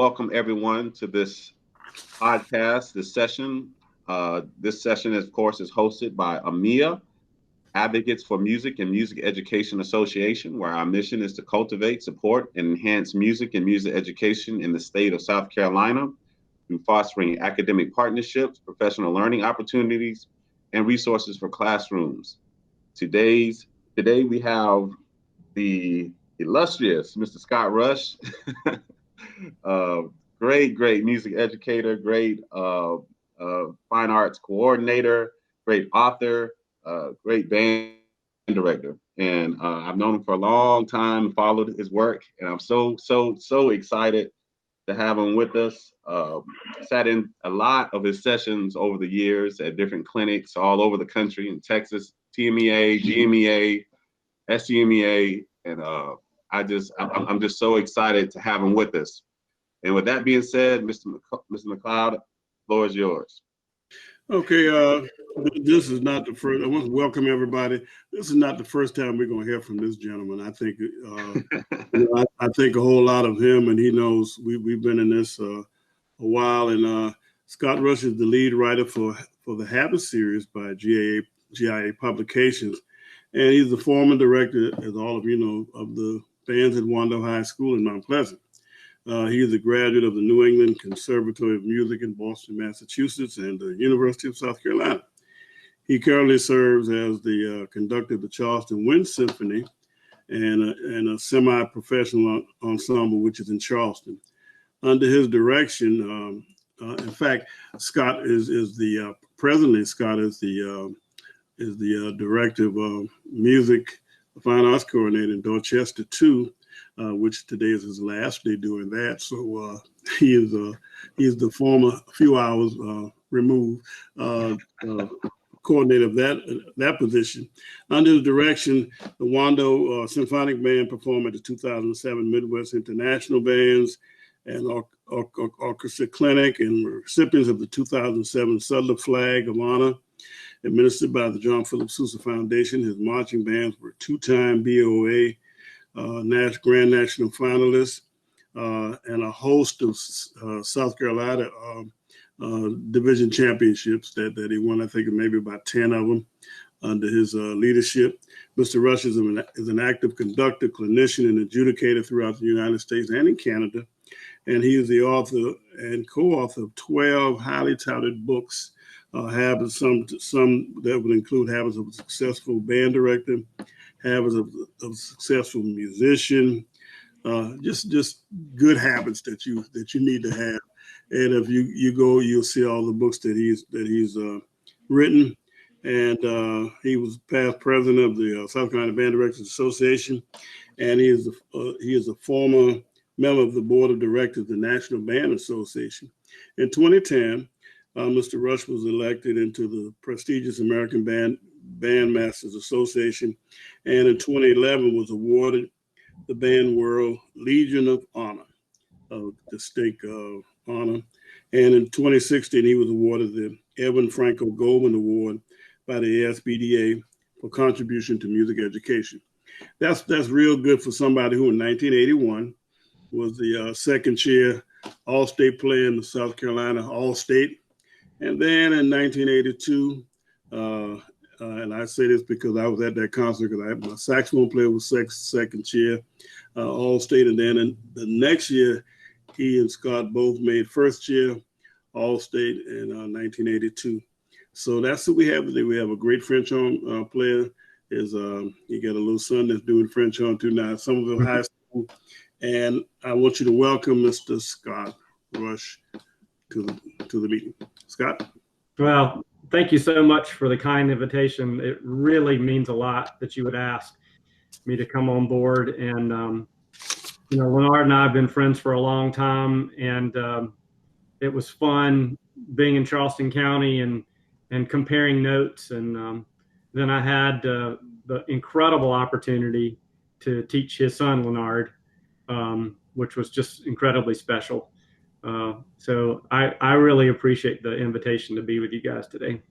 welcome everyone to this podcast, this session. This session, of course, is hosted by AMMEA, Advocates for Music and Music Education Association, where our mission is to cultivate, support, and enhance music and music education in the state of South Carolina through fostering academic partnerships, professional learning opportunities, and resources for classrooms. Today we have the illustrious Mr. Scott Rush, great music educator, great fine arts coordinator, great author, great band director. And I've known him for a long time, followed his work, and I'm so excited to have him with us. Sat in a lot of his sessions over the years at different clinics all over the country, in Texas, TMEA, GMEA, SCMEA, and I'm just so excited to have him with us. And with that being said, Mr. McCloud, the floor is yours. Okay, this is not the first. I want to welcome everybody. This is not the first time we're going to hear from this gentleman. I think I think a whole lot of him, and he knows we've been in this a while. And Scott Rush is the lead writer for the Habit series by GIA Publications, and he's the former director, as all of you know, of the bands at Wando High School in Mount Pleasant. He is a graduate of the New England Conservatory of Music in Boston, Massachusetts, and the University of South Carolina. He currently serves as the conductor of the Charleston Wind Symphony and a semi-professional ensemble, which is in Charleston. Under his direction, in fact, Scott is the presently Scott is the director of music, fine arts coordinator in Dorchester 2. Which today is his last day doing that. So he is the former, a few hours removed, coordinator of that position. Under his direction, the Wando Symphonic Band performed at the 2007 Midwest International Bands and Orchestra Clinic, and were recipients of the 2007 Sudler Flag of Honor, administered by the John Philip Sousa Foundation. His marching bands were two-time BOA Grand National finalists, and a host of South Carolina division championships that he won. I think maybe about 10 of them under his leadership. Mr. Rush is an active conductor, clinician, and adjudicator throughout the United States and in Canada. And he is the author and co-author of 12 highly touted books, habits, some that would include Habits of a Successful Band Director, Habits of a Successful Musician, just good habits that you need to have. And if you go, you'll see all the books that he's written. And he was past president of the South Carolina Band Directors Association, and he is a former member of the board of directors of the National Band Association. In 2010, Mr. Rush was elected into the prestigious American Bandmasters Association, and in 2011 was awarded the Band World Legion of Honor, a distinct honor. And in 2016, he was awarded the Edwin Franco Goldman Award by the ASBDA for contribution to music education. That's real good for somebody who in 1981 was the second chair All-State player in the South Carolina All-State. And then in 1982, and I say this because I was at that concert, because my saxophone player was second chair All-State. And then in the next year, he and Scott both made first chair All-State in 1982. So that's what we have today. We have a great French horn player. You got a little son that's doing French horn too now at Somerville High School. And I want you to welcome Mr. Scott Rush to the meeting. Scott? Well, thank you so much for the kind invitation. It really means a lot that you would ask me to come on board. And, Linard and I have been friends for a long time, and it was fun being in Charleston County and comparing notes. And then I had the incredible opportunity to teach his son, Linard, which was just incredibly special. So I really appreciate the invitation to be with you guys today.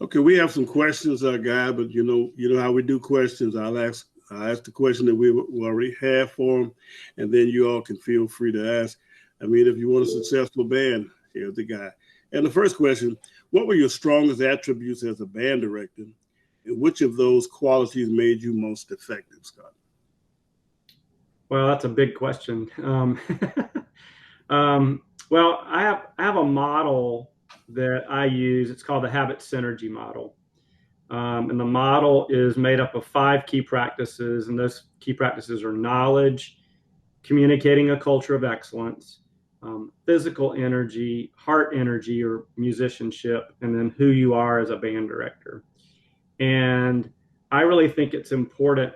Okay, we have some questions, Guy, but you know how we do questions. I'll ask I asked the question that we already have for them, and then you all can feel free to ask. I mean, if you want a successful band, here's the guy. And the first question, what were your strongest attributes as a band director? And which of those qualities made you most effective, Scott? Well, that's a big question. Well, I have a model that I use. It's called the habit synergy model. And the model is made up of 5 key practices, and those key practices are knowledge, communicating a culture of excellence, physical energy, heart energy or musicianship, and then who you are as a band director. And I really think it's important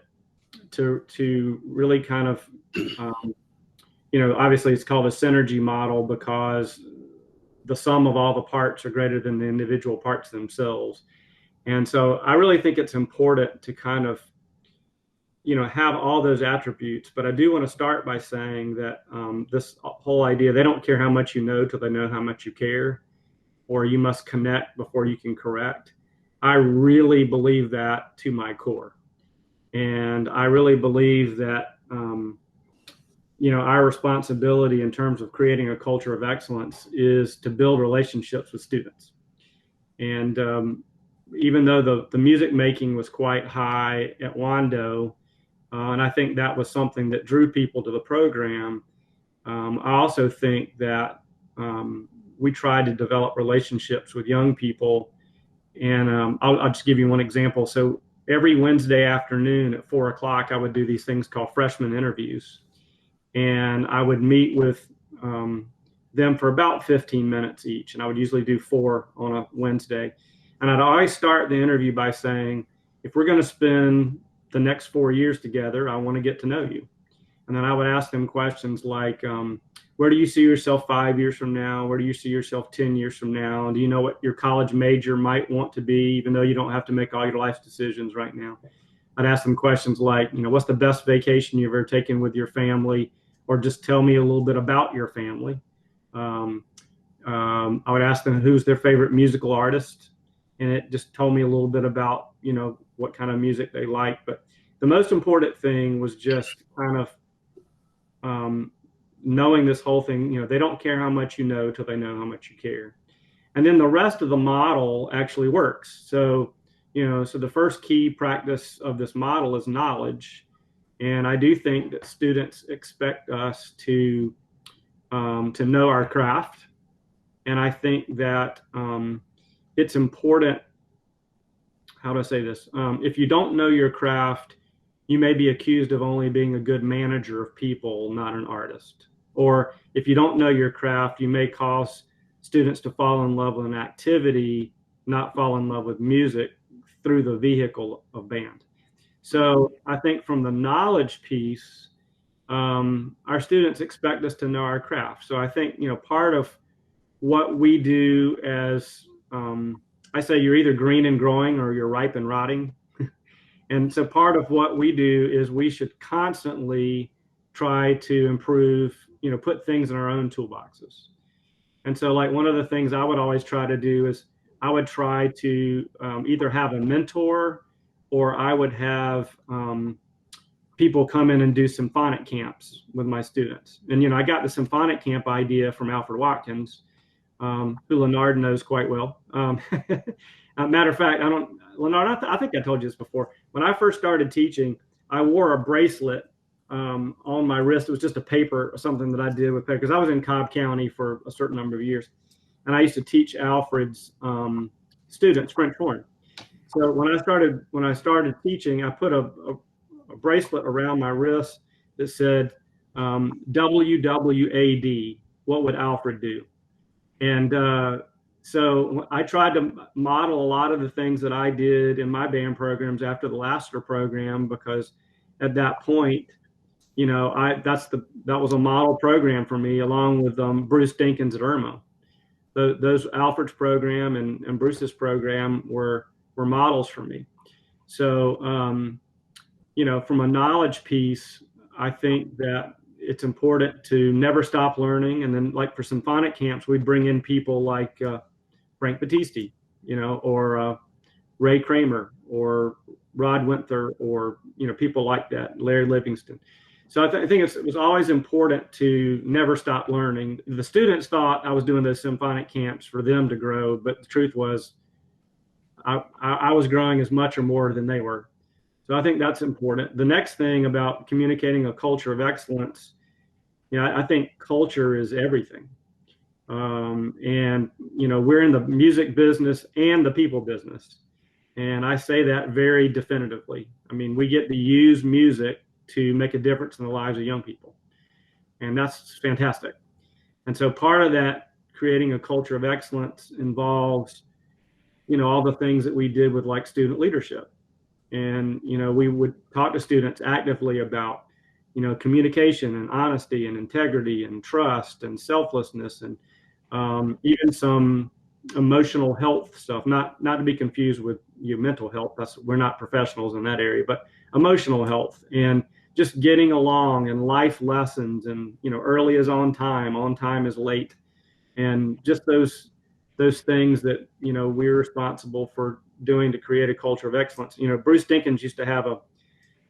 to really kind of, obviously it's called a synergy model because the sum of all the parts are greater than the individual parts themselves. And so I really think it's important to kind of, have all those attributes. But I do want to start by saying that this whole idea, they don't care how much you know till they know how much you care, or you must connect before you can correct. I really believe that to my core. And I really believe that, our responsibility in terms of creating a culture of excellence is to build relationships with students. And even though the music making was quite high at Wando, and I think that was something that drew people to the program, I also think that we tried to develop relationships with young people. And I'll just give you one example. So every Wednesday afternoon at 4 o'clock, I would do these things called freshman interviews. And I would meet with them for about 15 minutes each. And I would usually do 4 on a Wednesday. And I'd always start the interview by saying, if we're going to spend the next 4 years together, I want to get to know you. And then I would ask them questions like, where do you see yourself 5 years from now? Where do you see yourself 10 years from now? Do you know what your college major might want to be, even though you don't have to make all your life decisions right now? I'd ask them questions like, what's the best vacation you've ever taken with your family? Or just tell me a little bit about your family. I would ask them who's their favorite musical artist. And it just told me a little bit about, what kind of music they like. But the most important thing was just kind of knowing this whole thing. They don't care how much you know till they know how much you care. And then the rest of the model actually works. So, so the first key practice of this model is knowledge. And I do think that students expect us to know our craft. And I think that it's important. How do I say this? If you don't know your craft, you may be accused of only being a good manager of people, not an artist. Or if you don't know your craft, you may cause students to fall in love with an activity, not fall in love with music through the vehicle of band. So I think from the knowledge piece, our students expect us to know our craft. So I think, part of what we do as, I say you're either green and growing or you're ripe and rotting. And so part of what we do is we should constantly try to improve, put things in our own toolboxes. And so like one of the things I would always try to do is I would try to either have a mentor or I would have people come in and do symphonic camps with my students. And, I got the symphonic camp idea from Alfred Watkins, who Linard knows quite well. Matter of fact, Linard, I think I told you this before. When I first started teaching, I wore a bracelet on my wrist. It was just a paper or something that I did with paper because I was in Cobb County for a certain number of years. And I used to teach Alfred's students French horn. So when I started teaching, I put a bracelet around my wrist that said WWAD, what would Alfred do? And so I tried to model a lot of the things that I did in my band programs after the Lassiter program, because at that point, that was a model program for me, along with Bruce Dinkins at AMMEA. Those Alfred's program and Bruce's program were models for me. So, from a knowledge piece, I think that it's important to never stop learning. And then like for symphonic camps, we'd bring in people like Frank Battisti, or Ray Kramer or Rod Winther, or, people like that, Larry Livingston. So I think it was always important to never stop learning. The students thought I was doing those symphonic camps for them to grow, but the truth was I was growing as much or more than they were. So I think that's important. The next thing about communicating a culture of excellence, I think culture is everything. And, we're in the music business and the people business. And I say that very definitively. I mean, we get to use music to make a difference in the lives of young people. And that's fantastic. And so part of that, creating a culture of excellence, involves, all the things that we did with like student leadership. And, we would talk to students actively about, communication and honesty and integrity and trust and selflessness, and even some emotional health stuff, not to be confused with mental health. We're not professionals in that area, but emotional health and just getting along and life lessons, and early is on time is late, and just those things that we're responsible for doing to create a culture of excellence. Bruce Dinkins used to have a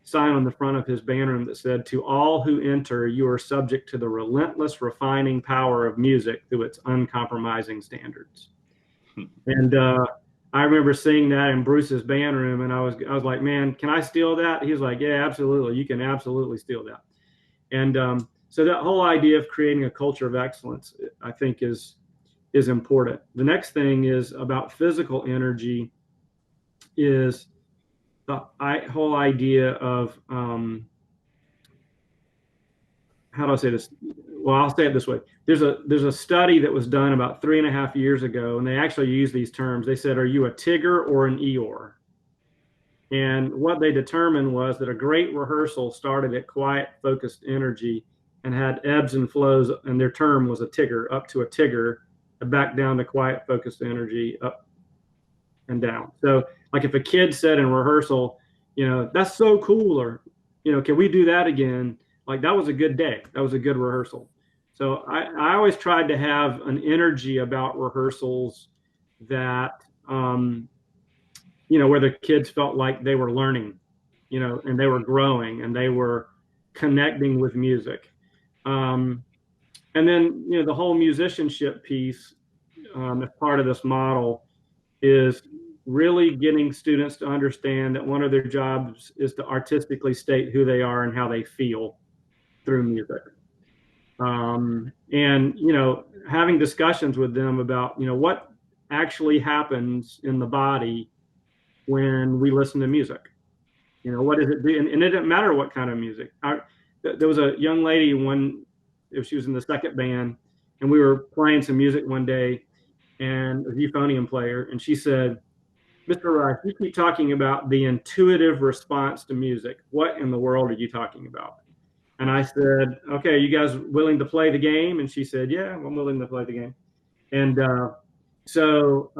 sign on the front of his band room that said, "To all who enter, you are subject to the relentless refining power of music through its uncompromising standards." And I remember seeing that in Bruce's band room, and I was like, "Man, can I steal that?" He was like, "Yeah, absolutely. You can absolutely steal that." And so that whole idea of creating a culture of excellence, I think, is important. The next thing is about physical energy, is the whole idea of how do I say this? Well, I'll say it this way. There's a study that was done about 3.5 years ago, and they actually used these terms. They said, "Are you a Tigger or an Eeyore?" And what they determined was that a great rehearsal started at quiet, focused energy and had ebbs and flows, and their term was a Tigger, up to a Tigger, and back down to quiet, focused energy, up and down. So like if a kid said in rehearsal, "That's so cool," or, "Can we do that again?" Like, that was a good day. That was a good rehearsal. So I always tried to have an energy about rehearsals that, where the kids felt like they were learning, and they were growing and they were connecting with music. And then, the whole musicianship piece, as part of this model, is really getting students to understand that one of their jobs is to artistically state who they are and how they feel through music. And, having discussions with them about, what actually happens in the body when we listen to music. What does it do? And it didn't matter what kind of music. There was a young lady, she was in the second band, and we were playing some music one day, and a euphonium player, and she said, "Mr. Rice, you keep talking about the intuitive response to music. What in the world are you talking about?" And I said, "Okay, you guys willing to play the game?" And she said, "Yeah, I'm willing to play the game." And so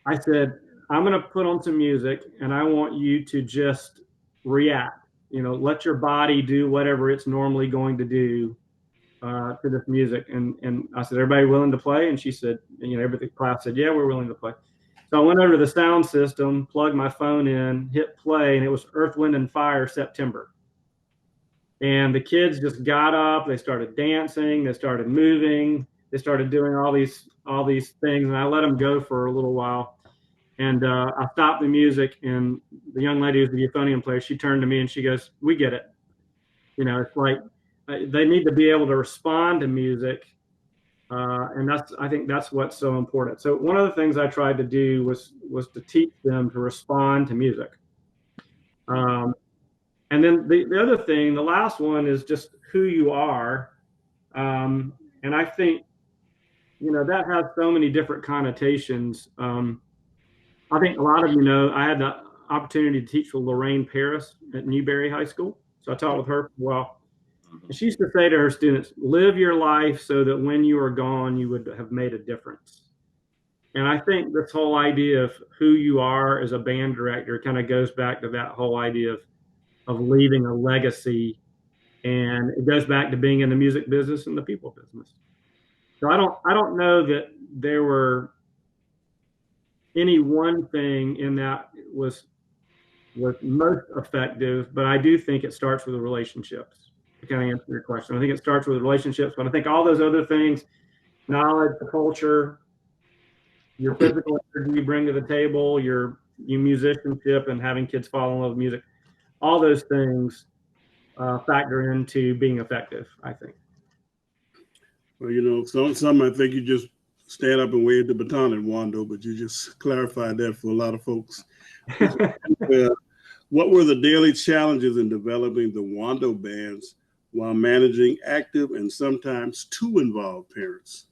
I said, "I'm going to put on some music, and I want you to just react. Let your body do whatever it's normally going to do to this music." And I said, "Everybody willing to play?" And she said, every class said, "Yeah, we're willing to play." So I went over to the sound system, plugged my phone in, hit play, and it was Earth, Wind, and Fire, September. And the kids just got up, they started dancing, they started moving, they started doing all these things, and I let them go for a little while. And I stopped the music, and the young lady who's the euphonium player, she turned to me and she goes, "We get it." It's like they need to be able to respond to music, and I think that's what's so important. So one of the things I tried to do was to teach them to respond to music. And then the other thing, the last one, is just who you are. And I think, that has so many different connotations. I think a lot of I had the opportunity to teach with Lorraine Paris at Newberry High School. So I taught with her for a while. And she used to say to her students, "Live your life so that when you are gone, you would have made a difference." And I think this whole idea of who you are as a band director kind of goes back to that whole idea of leaving a legacy, and it goes back to being in the music business and the people business. So I don't know that there were any one thing in that was most effective, but I do think it starts with the relationships. To kind of answer your question, I think it starts with relationships, but I think all those other things, knowledge, the culture, your physical energy you bring to the table, your musicianship and having kids fall in love with music, all those things factor into being effective, I think. Well, you know, some I think you just stand up and wave the baton at Wando, but you just clarified that for a lot of folks. What were the daily challenges in developing the Wando bands while managing active and sometimes too involved parents?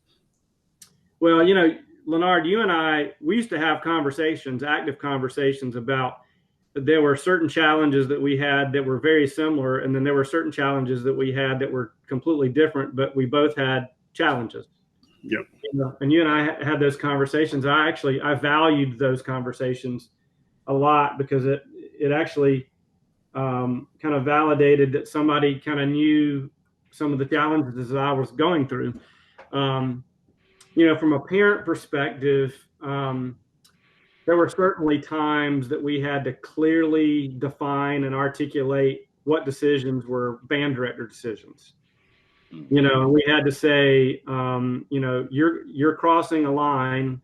Well, you know, Linard, you and I, we used to have conversations, active conversations about there were certain challenges that we had that were very similar, and then there were certain challenges that we had that were completely different, but we both had challenges. Yep. You know, and you and I had those conversations. I valued those conversations a lot because it actually kind of validated that somebody kind of knew some of the challenges that I was going through. You know, from a parent perspective, there were certainly times that we had to clearly define and articulate what decisions were band director decisions. You know, we had to say, you know, you're crossing a line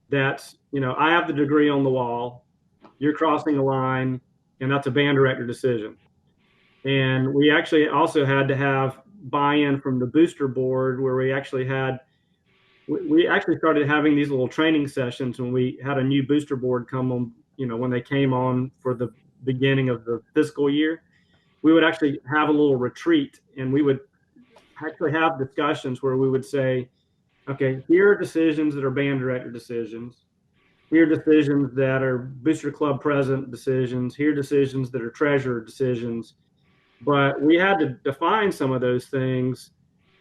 that's, you know, I have the degree on the wall, you're crossing a line, and that's a band director decision. And we actually also had to have buy-in from the booster board, where we actually started having these little training sessions when we had a new booster board come on, you know, when they came on for the beginning of the fiscal year. We would actually have a little retreat, and we would actually have discussions where we would say, okay, here are decisions that are band director decisions. Here are decisions that are booster club president decisions. Here are decisions that are treasurer decisions. But we had to define some of those things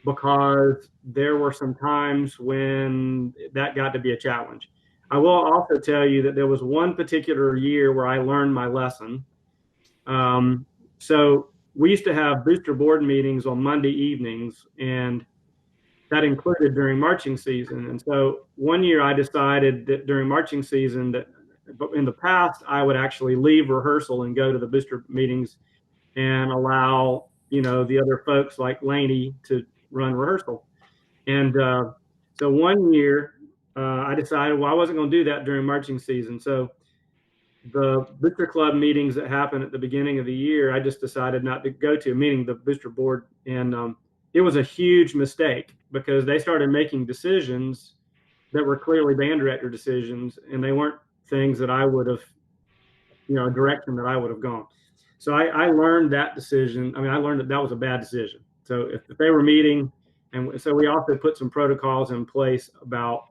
because there were some times when that got to be a challenge. I will also tell you that there was one particular year where I learned my lesson. So we used to have booster board meetings on Monday evenings, and that included during marching season. And so one year I decided that during marching season, that in the past I would actually leave rehearsal and go to the booster meetings and allow, you know, the other folks like Laney to run rehearsal. And so one year I decided, well, I wasn't going to do that during marching season. So the booster club meetings that happened at the beginning of the year, I just decided not to go to, meaning the booster board. And it was a huge mistake because they started making decisions that were clearly band director decisions, and they weren't things that I would have, you know, a direction that I would have gone. So I learned that decision. I mean, I learned that that was a bad decision. So if they were meeting, and so we also put some protocols in place about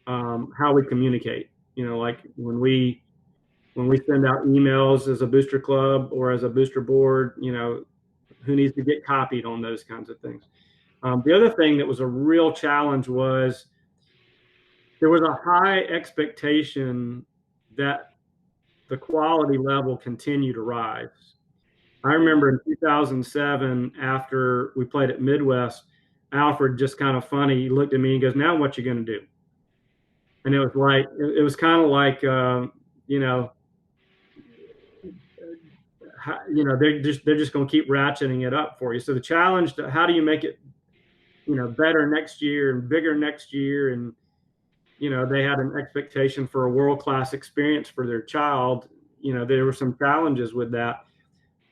how we communicate. You know, like when we send out emails as a booster club or as a booster board, you know, who needs to get copied on those kinds of things. The other thing that was a real challenge was there was a high expectation that the quality level continue to rise. I remember in 2007, after we played at Midwest, Alfred just kind of funny, he looked at me and goes, "Now what you going to do?" And it was like, it was kind of like, you know, they're just going to keep ratcheting it up for you. So the challenge, how do you make it, you know, better next year and bigger next year? And, you know, they had an expectation for a world-class experience for their child. You know, there were some challenges with that.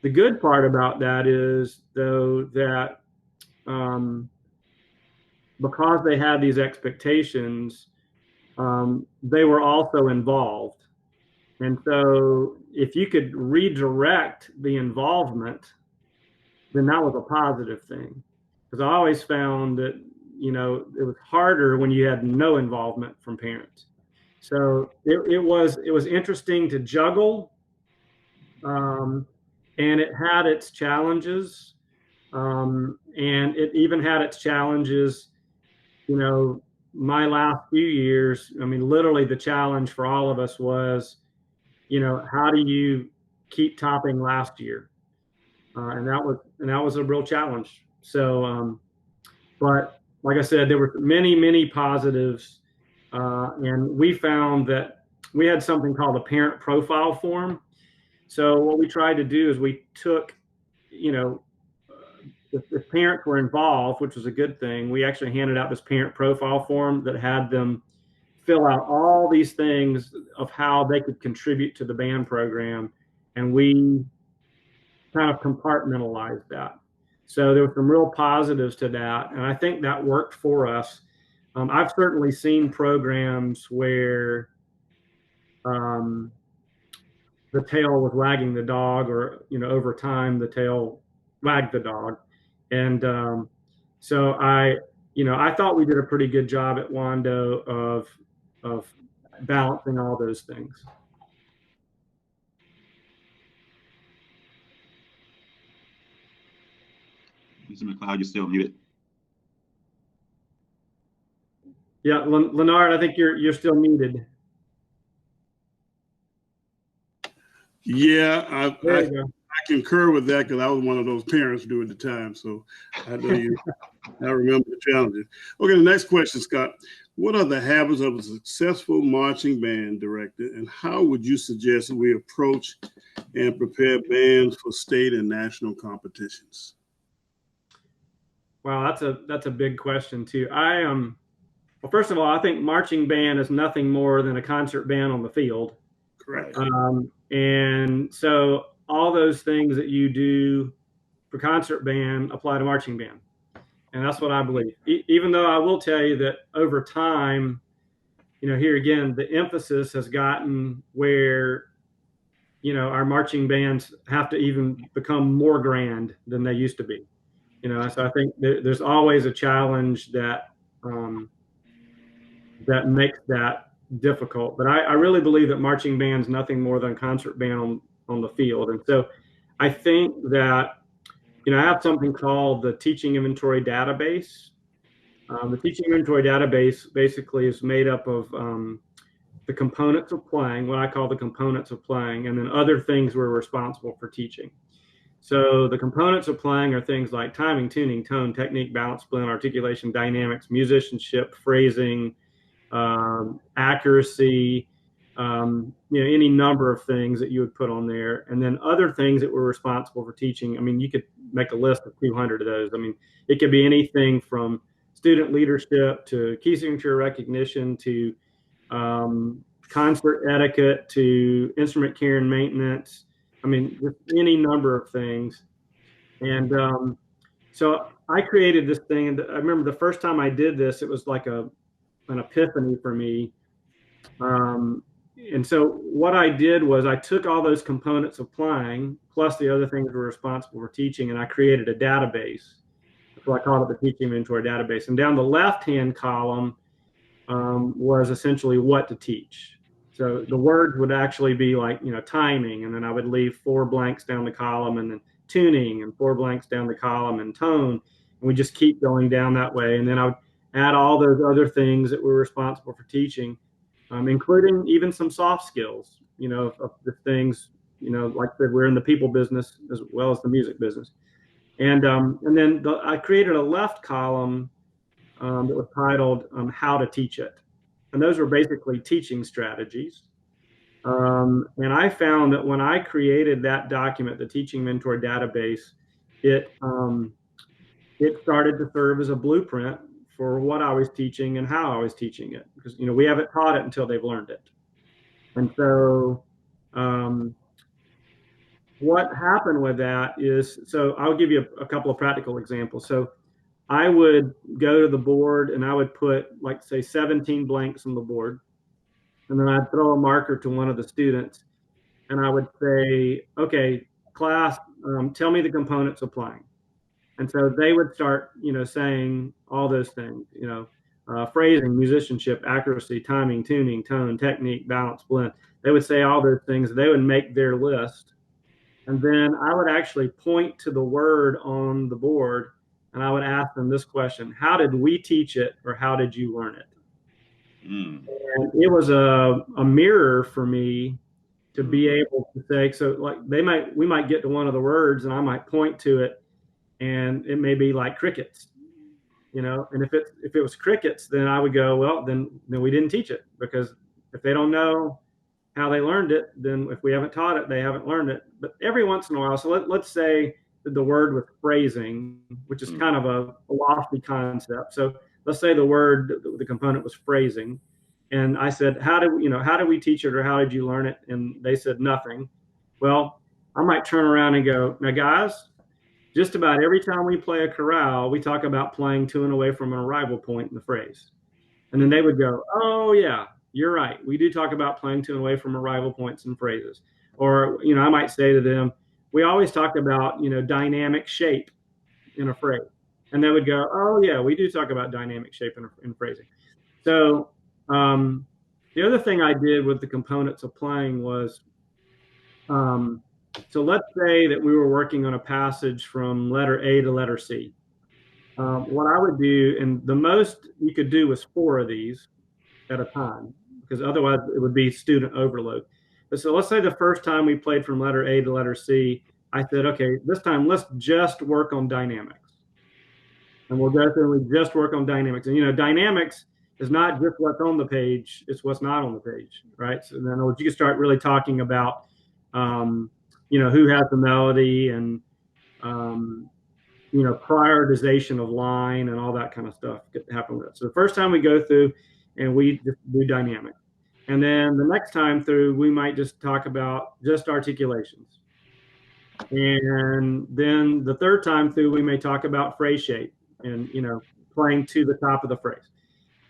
The good part about that is, though, that because they had these expectations, they were also involved. And so if you could redirect the involvement, then that was a positive thing. Because I always found that, you know, it was harder when you had no involvement from parents. So it was interesting to juggle, and it had its challenges, and it even had its challenges, you know, my last few years. I mean, literally the challenge for all of us was, you know, how do you keep topping last year? And that was a real challenge. So, but like I said, there were many positives, and we found that we had something called a parent profile form. So what we tried to do is we took, you know, if parents were involved, which was a good thing, we actually handed out this parent profile form that had them fill out all these things of how they could contribute to the band program. And we kind of compartmentalized that. So there were some real positives to that. And I think that worked for us. I've certainly seen programs where the tail was wagging the dog, or, you know, over time the tail wagged the dog. And so I thought we did a pretty good job at Wando of balancing all those things. Mr. McCloud, you're still muted. Yeah, Linard, I think you're still muted. Yeah, There you go. I concur with that because I was one of those parents during the time. So I know I remember the challenges. Okay, the next question, Scott. What are the habits of a successful marching band director, and how would you suggest we approach and prepare bands for state and national competitions? Wow, that's a big question too. Well, first of all, I think marching band is nothing more than a concert band on the field. Correct. And so all those things that you do for concert band apply to marching band. And that's what I believe. Even though I will tell you that over time, you know, here again, the emphasis has gotten where, you know, our marching bands have to even become more grand than they used to be. You know, so I think there's always a challenge that that makes that difficult. But I really believe that marching band is nothing more than a concert band on the field. And so I think that, you know, I have something called the teaching inventory database. The teaching inventory database basically is made up of the components of playing, what I call the components of playing, and then other things we're responsible for teaching. So the components of playing are things like timing, tuning, tone, technique, balance, blend, articulation, dynamics, musicianship, phrasing, accuracy, you know, any number of things that you would put on there. And then other things that we're responsible for teaching. I mean, you could make a list of 200 of those. I mean, it could be anything from student leadership to key signature recognition to concert etiquette to instrument care and maintenance. I mean, just any number of things. And so I created this thing. And I remember the first time I did this, it was like an epiphany for me. And so what I did was I took all those components of playing, plus the other things we're responsible for teaching, and I created a database. So I called it the teaching inventory database. And down the left-hand column was essentially what to teach. So the words would actually be like, you know, timing, and then I would leave 4 blanks down the column, and then tuning, and 4 blanks down the column, and tone. And we just keep going down that way. And then I would add all those other things that we're responsible for teaching, including even some soft skills, you know, of the things, you know, like I said, we're in the people business as well as the music business. And then I created a left column that was titled How to Teach It. And those were basically teaching strategies. And I found that when I created that document, the teaching mentor database, it started to serve as a blueprint for what I was teaching and how I was teaching it. Because, you know, we haven't taught it until they've learned it. And so what happened with that is, so I'll give you a couple of practical examples. So I would go to the board and I would put, like, say, 17 blanks on the board. And then I'd throw a marker to one of the students and I would say, okay, class, tell me the components of playing. And so they would start, you know, saying all those things, you know, phrasing, musicianship, accuracy, timing, tuning, tone, technique, balance, blend. They would say all those things. They would make their list. And then I would actually point to the word on the board and I would ask them this question: how did we teach it, or how did you learn it? And it was a mirror for me to be able to say, so like we might get to one of the words and I might point to it and it may be like crickets, you know, and if it was crickets, then I would go, well, then we didn't teach it, because if they don't know how they learned it, then if we haven't taught it, they haven't learned it. But every once in a while, so let's say that the word was phrasing, which is kind of a lofty concept. So let's say the component was phrasing. And I said, how do we teach it, or how did you learn it? And they said nothing. Well, I might turn around and go, now guys, just about every time we play a chorale, we talk about playing to and away from an arrival point in the phrase. And then they would go, oh yeah, you're right. We do talk about playing to and away from arrival points and phrases. Or, I might say to them, we always talk about, dynamic shape in a phrase. And they would go, oh yeah, we do talk about dynamic shape in phrasing. So the other thing I did with the components of playing was, so let's say that we were working on a passage from letter A to letter C. What I would do, and the most you could do was 4 of these at a time, because otherwise it would be student overload. But so let's say the first time we played from letter A to letter C, I said, okay, this time let's just work on dynamics. And we'll go through and we just work on dynamics. And, dynamics is not just what's on the page, it's what's not on the page, right? So then you can start really talking about, who has the melody and, prioritization of line and all that kind of stuff could happen with it. So the first time we go through and we just do dynamic. And then the next time through, we might just talk about just articulations. And then the third time through, we may talk about phrase shape and, playing to the top of the phrase.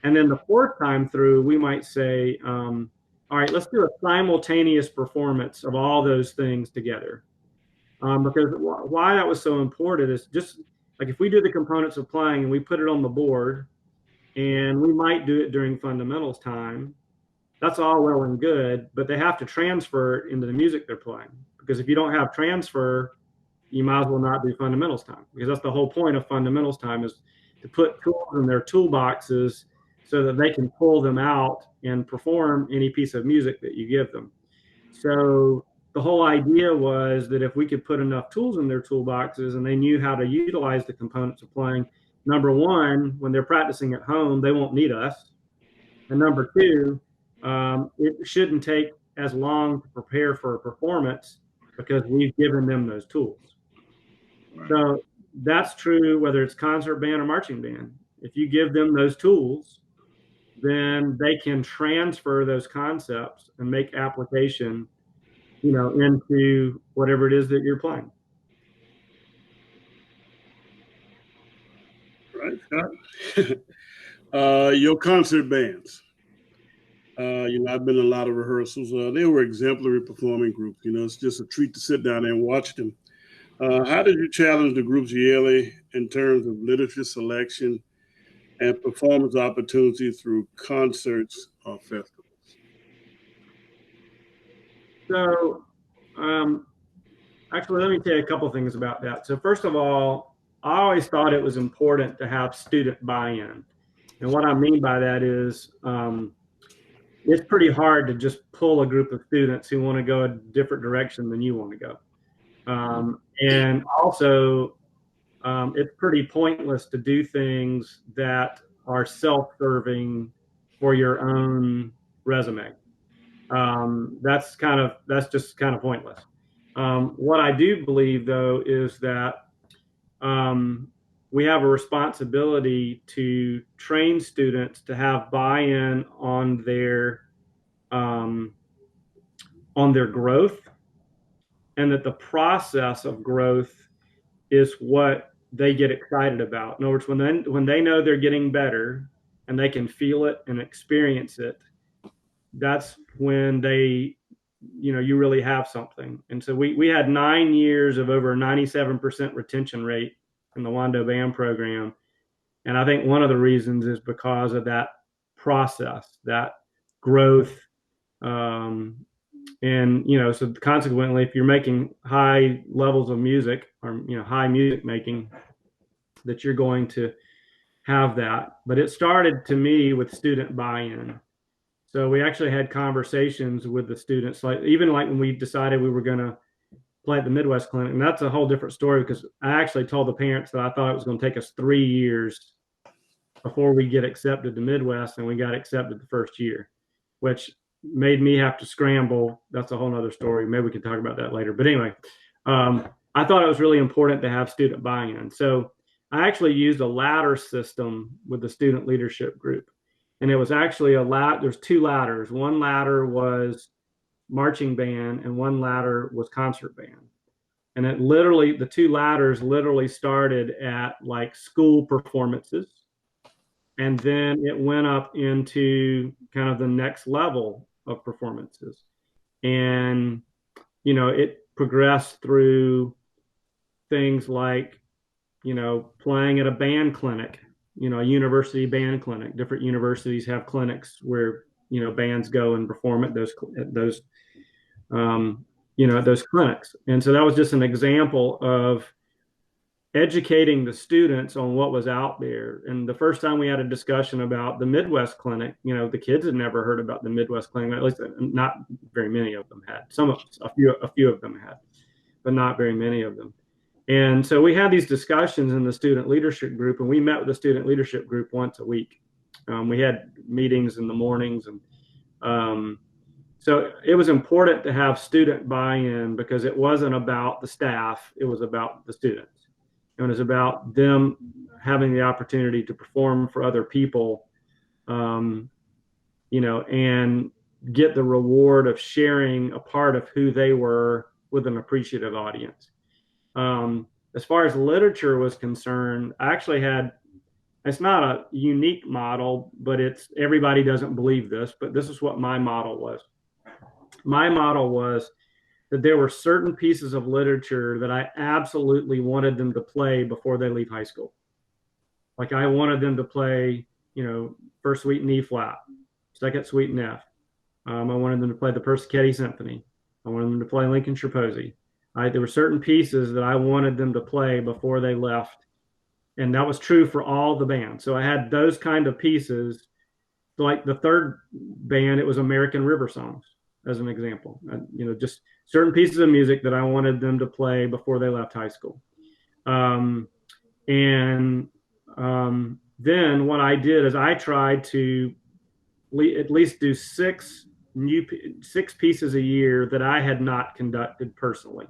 And then the fourth time through, we might say, all right, let's do a simultaneous performance of all those things together. Because why that was so important is just like if we do the components of playing and we put it on the board, and we might do it during fundamentals time, that's all well and good, but they have to transfer it into the music they're playing. Because if you don't have transfer, you might as well not do fundamentals time, because that's the whole point of fundamentals time, is to put tools in their toolboxes so that they can pull them out and perform any piece of music that you give them. So the whole idea was that if we could put enough tools in their toolboxes and they knew how to utilize the components of playing, number one, when they're practicing at home, they won't need us. And number two, it shouldn't take as long to prepare for a performance because we've given them those tools. Right. So that's true whether it's concert band or marching band. If you give them those tools, then they can transfer those concepts and make application, into whatever it is that you're playing. Right. Your concert bands. I've been in a lot of rehearsals. They were exemplary performing groups. It's just a treat to sit down there and watch them. How did you challenge the groups yearly in terms of literature selection and performance opportunities through concerts or festivals? So, actually, let me tell you a couple things about that. So first of all, I always thought it was important to have student buy-in. And what I mean by that is it's pretty hard to just pull a group of students who want to go a different direction than you want to go. And also, it's pretty pointless to do things that are self-serving for your own resume. That's just kind of pointless. What I do believe, though, is that we have a responsibility to train students to have buy-in on their growth, and that the process of growth is what they get excited about. In other words, when they know they're getting better and they can feel it and experience it, that's when they, you really have something. And so we had 9 years of over 97% retention rate in the Wando band program. And I think one of the reasons is because of that process, that growth. So consequently, if you're making high levels of music or, high music making, that you're going to have that. But it started to me with student buy-in. So we actually had conversations with the students, even when we decided we were going to play at the Midwest Clinic. And that's a whole different story, because I actually told the parents that I thought it was going to take us 3 years before we get accepted to Midwest, and we got accepted the first year, which made me have to scramble. That's a whole nother story. Maybe we can talk about that later. But anyway, I thought it was really important to have student buy-in. So I actually used a ladder system with the student leadership group. And it was actually there's two ladders. One ladder was marching band and one ladder was concert band. And the two ladders literally started at like school performances. And then it went up into kind of the next level of performances. And, it progressed through things like, playing at a band clinic, a university band clinic. Different universities have clinics where, bands go and perform at those clinics. And so that was just an example of educating the students on what was out there. And the first time we had a discussion about the Midwest Clinic, the kids had never heard about the Midwest Clinic. At least not very many of them had. A few of them had, but not very many of them. And so we had these discussions in the student leadership group, and we met with the student leadership group once a week. We had meetings in the mornings, and so it was important to have student buy-in because it wasn't about the staff, it was about the students. And it was about them having the opportunity to perform for other people, and get the reward of sharing a part of who they were with an appreciative audience. As far as literature was concerned, I actually it's not a unique model, but everybody doesn't believe this, but this is what my model was. My model was that there were certain pieces of literature that I absolutely wanted them to play before they leave high school. Like I wanted them to play, First Suite in E flat, Second Suite in F. I wanted them to play the Persichetti Symphony. I wanted them to play Lincolnshire Posy. There were certain pieces that I wanted them to play before they left. And that was true for all the bands. So I had those kind of pieces. Like the third band, it was American River songs, as an example. Just certain pieces of music that I wanted them to play before they left high school. Then what I did is I tried to at least do six pieces a year that I had not conducted personally.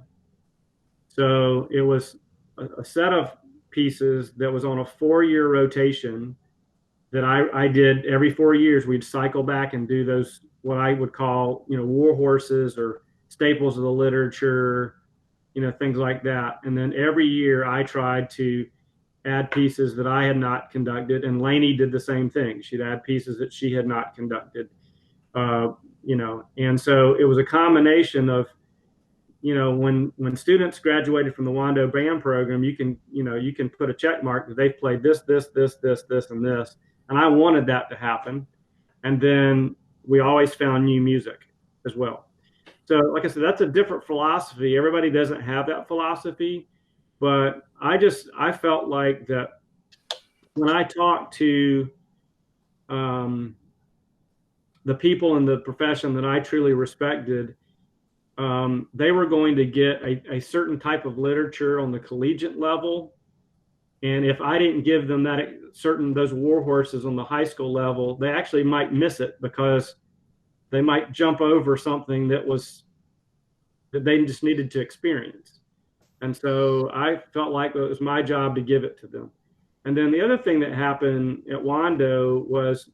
So it was a set of pieces that was on a 4-year rotation that I did every 4 years. We'd cycle back and do those, what I would call, war horses or staples of the literature, things like that. And then every year I tried to add pieces that I had not conducted. And Lainey did the same thing. She'd add pieces that she had not conducted, and so it was a combination of, when students graduated from the Wando band program, you can put a check mark that they've played this, and this. And I wanted that to happen. And then we always found new music as well. So like I said, that's a different philosophy. Everybody doesn't have that philosophy, but I felt like that when I talked to the people in the profession that I truly respected, they were going to get a certain type of literature on the collegiate level. And if I didn't give them those war horses on the high school level, they actually might miss it because they might jump over something that they just needed to experience. And so I felt like it was my job to give it to them. And then the other thing that happened at Wando was,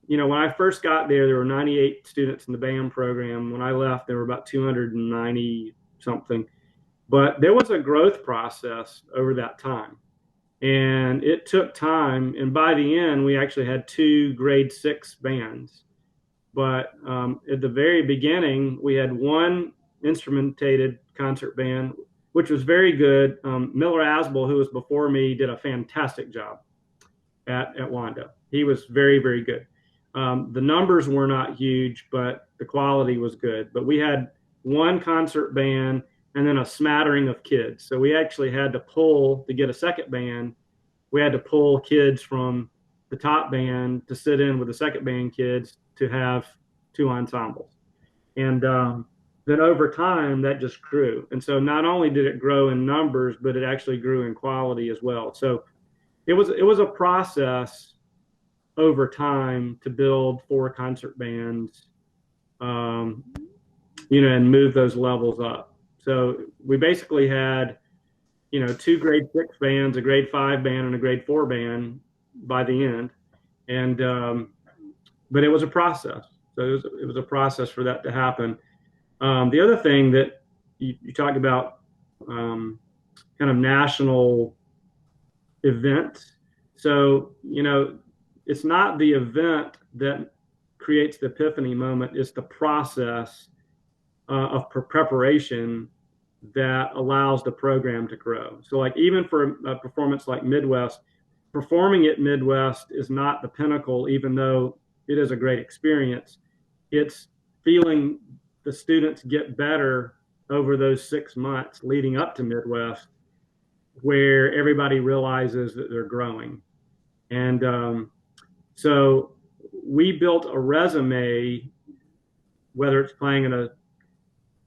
when I first got there were 98 students in the band program. When I left, there were about 290 something. But there was a growth process over that time. And it took time. And by the end, we actually had 2 grade 6 bands. But at the very beginning, we had 1 instrumentated concert band, which was very good. Miller Asbel, who was before me, did a fantastic job at Wando. He was very, very good. The numbers were not huge, but the quality was good. But we had 1 concert band and then a smattering of kids. So we actually had to get a second band, we had to pull kids from the top band to sit in with the second band kids to have 2 ensembles. And then over time, that just grew. And so not only did it grow in numbers, but it actually grew in quality as well. So it was a process over time to build 4 concert bands and move those levels up. So we basically had, 2 grade 6 bands, a grade 5 band, and a grade 4 band by the end. And, but it was a process. So it was a process for that to happen. The other thing that you talked about, kind of national events. So, it's not the event that creates the epiphany moment, it's the process of preparation that allows the program to grow. So like even for a performance like Midwest, performing at Midwest is not the pinnacle, even though it is a great experience. It's feeling the students get better over those 6 months leading up to Midwest, where everybody realizes that they're growing. And so we built a resume, whether it's playing in a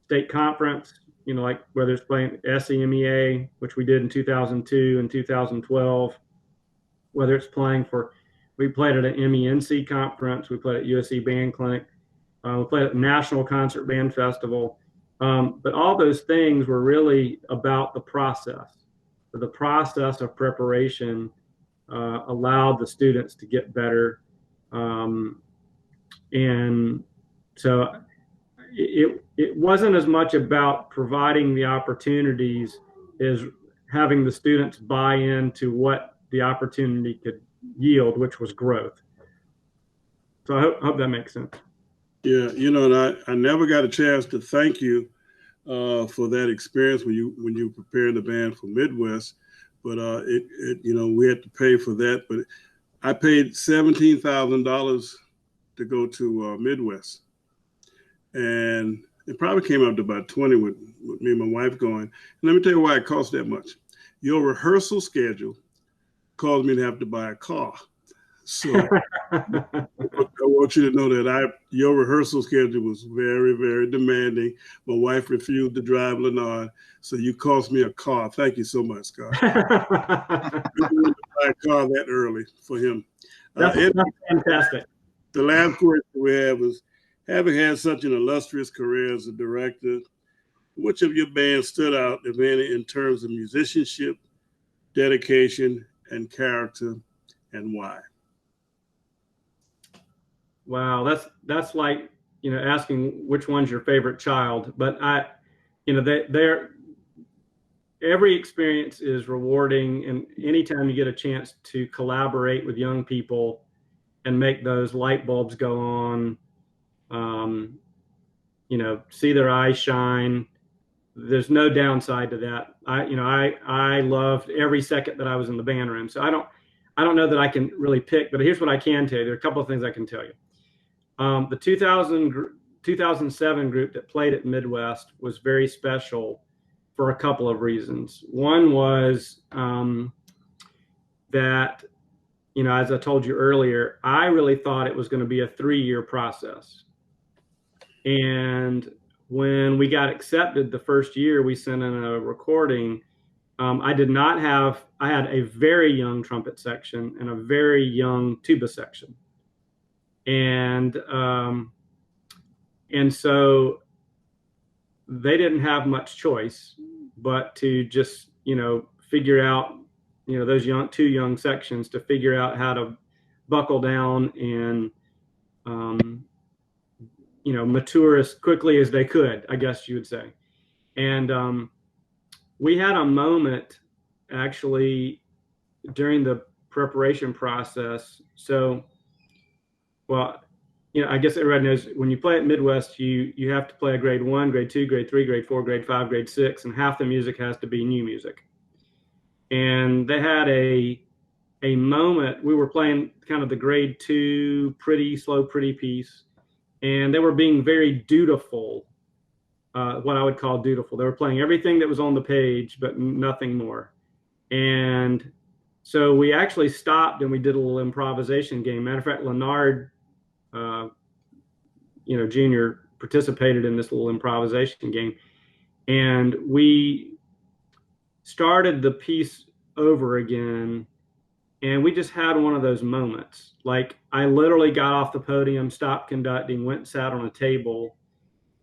state conference, like whether it's playing AMMEA, which we did in 2002 and 2012, whether it's we played at an MENC conference, we played at USC Band Clinic, we played at the National Concert Band Festival. But all those things were really about the process. The process of preparation allowed the students to get better. And so it wasn't as much about providing the opportunities as having the students buy into what the opportunity could yield, which was growth. So I hope that makes sense. Yeah, and I never got a chance to thank you for that experience when you prepared the band for Midwest, but we had to pay for that. But I paid $17,000 to go to Midwest, and it probably came up to about 20 with me and my wife going. And let me tell you why it cost that much. Your rehearsal schedule caused me to have to buy a car. So I want you to know that your rehearsal schedule was very, very demanding. My wife refused to drive Linard, so you cost me a car. Thank you so much, Scott. I didn't buy a car that early for him. That's fantastic. The last question we have is, having had such an illustrious career as a director, which of your bands stood out, if any, in terms of musicianship, dedication, and character, and why? Wow, that's like, asking which one's your favorite child. But every experience is rewarding, and anytime you get a chance to collaborate with young people and make those light bulbs go on, see their eyes shine, there's no downside to that. I loved every second that I was in the band room. So I don't know that I can really pick, but here's what I can tell you. There are a couple of things I can tell you. The 2007 group that played at Midwest was very special for a couple of reasons. One was that, as I told you earlier, I really thought it was going to be a 3-year process. And when we got accepted the first year, we sent in a recording. I had a very young trumpet section and a very young tuba section. And so they didn't have much choice but to just, figure out, those two young sections, to figure out how to buckle down and, mature as quickly as they could, I guess you would say. And we had a moment actually during the preparation process. So, well, I guess everybody knows when you play at Midwest, you have to play a grade 1, grade 2, grade 3, grade 4, grade 5, grade 6, and half the music has to be new music. And they had a moment, we were playing kind of the grade 2, pretty slow, pretty piece, and they were being very dutiful, what I would call dutiful. They were playing everything that was on the page, but nothing more. And so we actually stopped and we did a little improvisation game. Matter of fact, Linard, Junior participated in this little improvisation game, and we started the piece over again And we just had one of those moments. Like, I literally got off the podium, stopped conducting, went and sat on a table,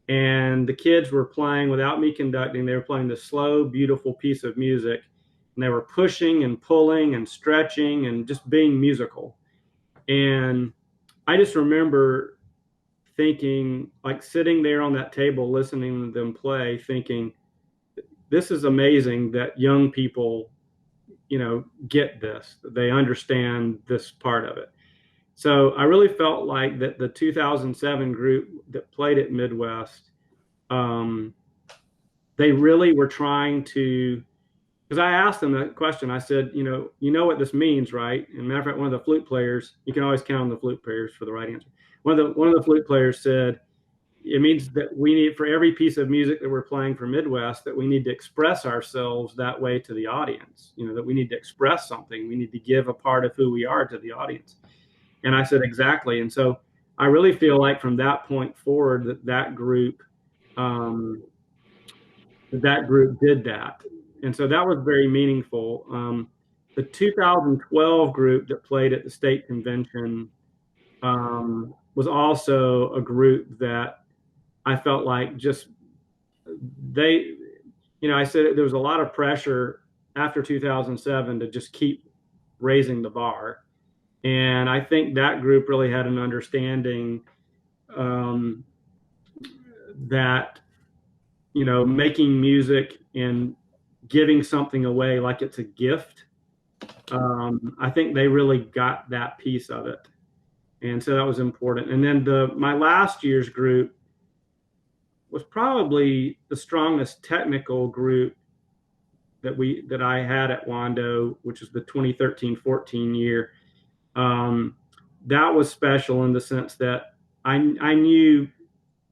and the kids were playing without me conducting. They were playing this slow, beautiful piece of music, and they were pushing and pulling and stretching and just being musical. And I just remember thinking, like, sitting there on that table, listening to them play, thinking, this is amazing that young people, get this, that they understand this part of it. So I really felt like that the 2007 group that played at Midwest, they really were trying to, because I asked them that question. I said, you know what this means, right? And matter of fact, one of the flute players, you can always count on the flute players for the right answer. One of the flute players said, it means that we need, for every piece of music that we're playing for Midwest, that we need to express ourselves that way to the audience. That we need to express something. We need to give a part of who we are to the audience. And I said, exactly. And so I really feel like from that point forward, that group did that. And so that was very meaningful. The 2012 group that played at the state convention was also a group that I felt like just I said there was a lot of pressure after 2007 to just keep raising the bar. And I think that group really had an understanding that, making music and giving something away like it's a gift, I think they really got that piece of it. And so that was important. And then my last year's group was probably the strongest technical group that I had at Wando, which is the 2013-14 year. That was special in the sense that I knew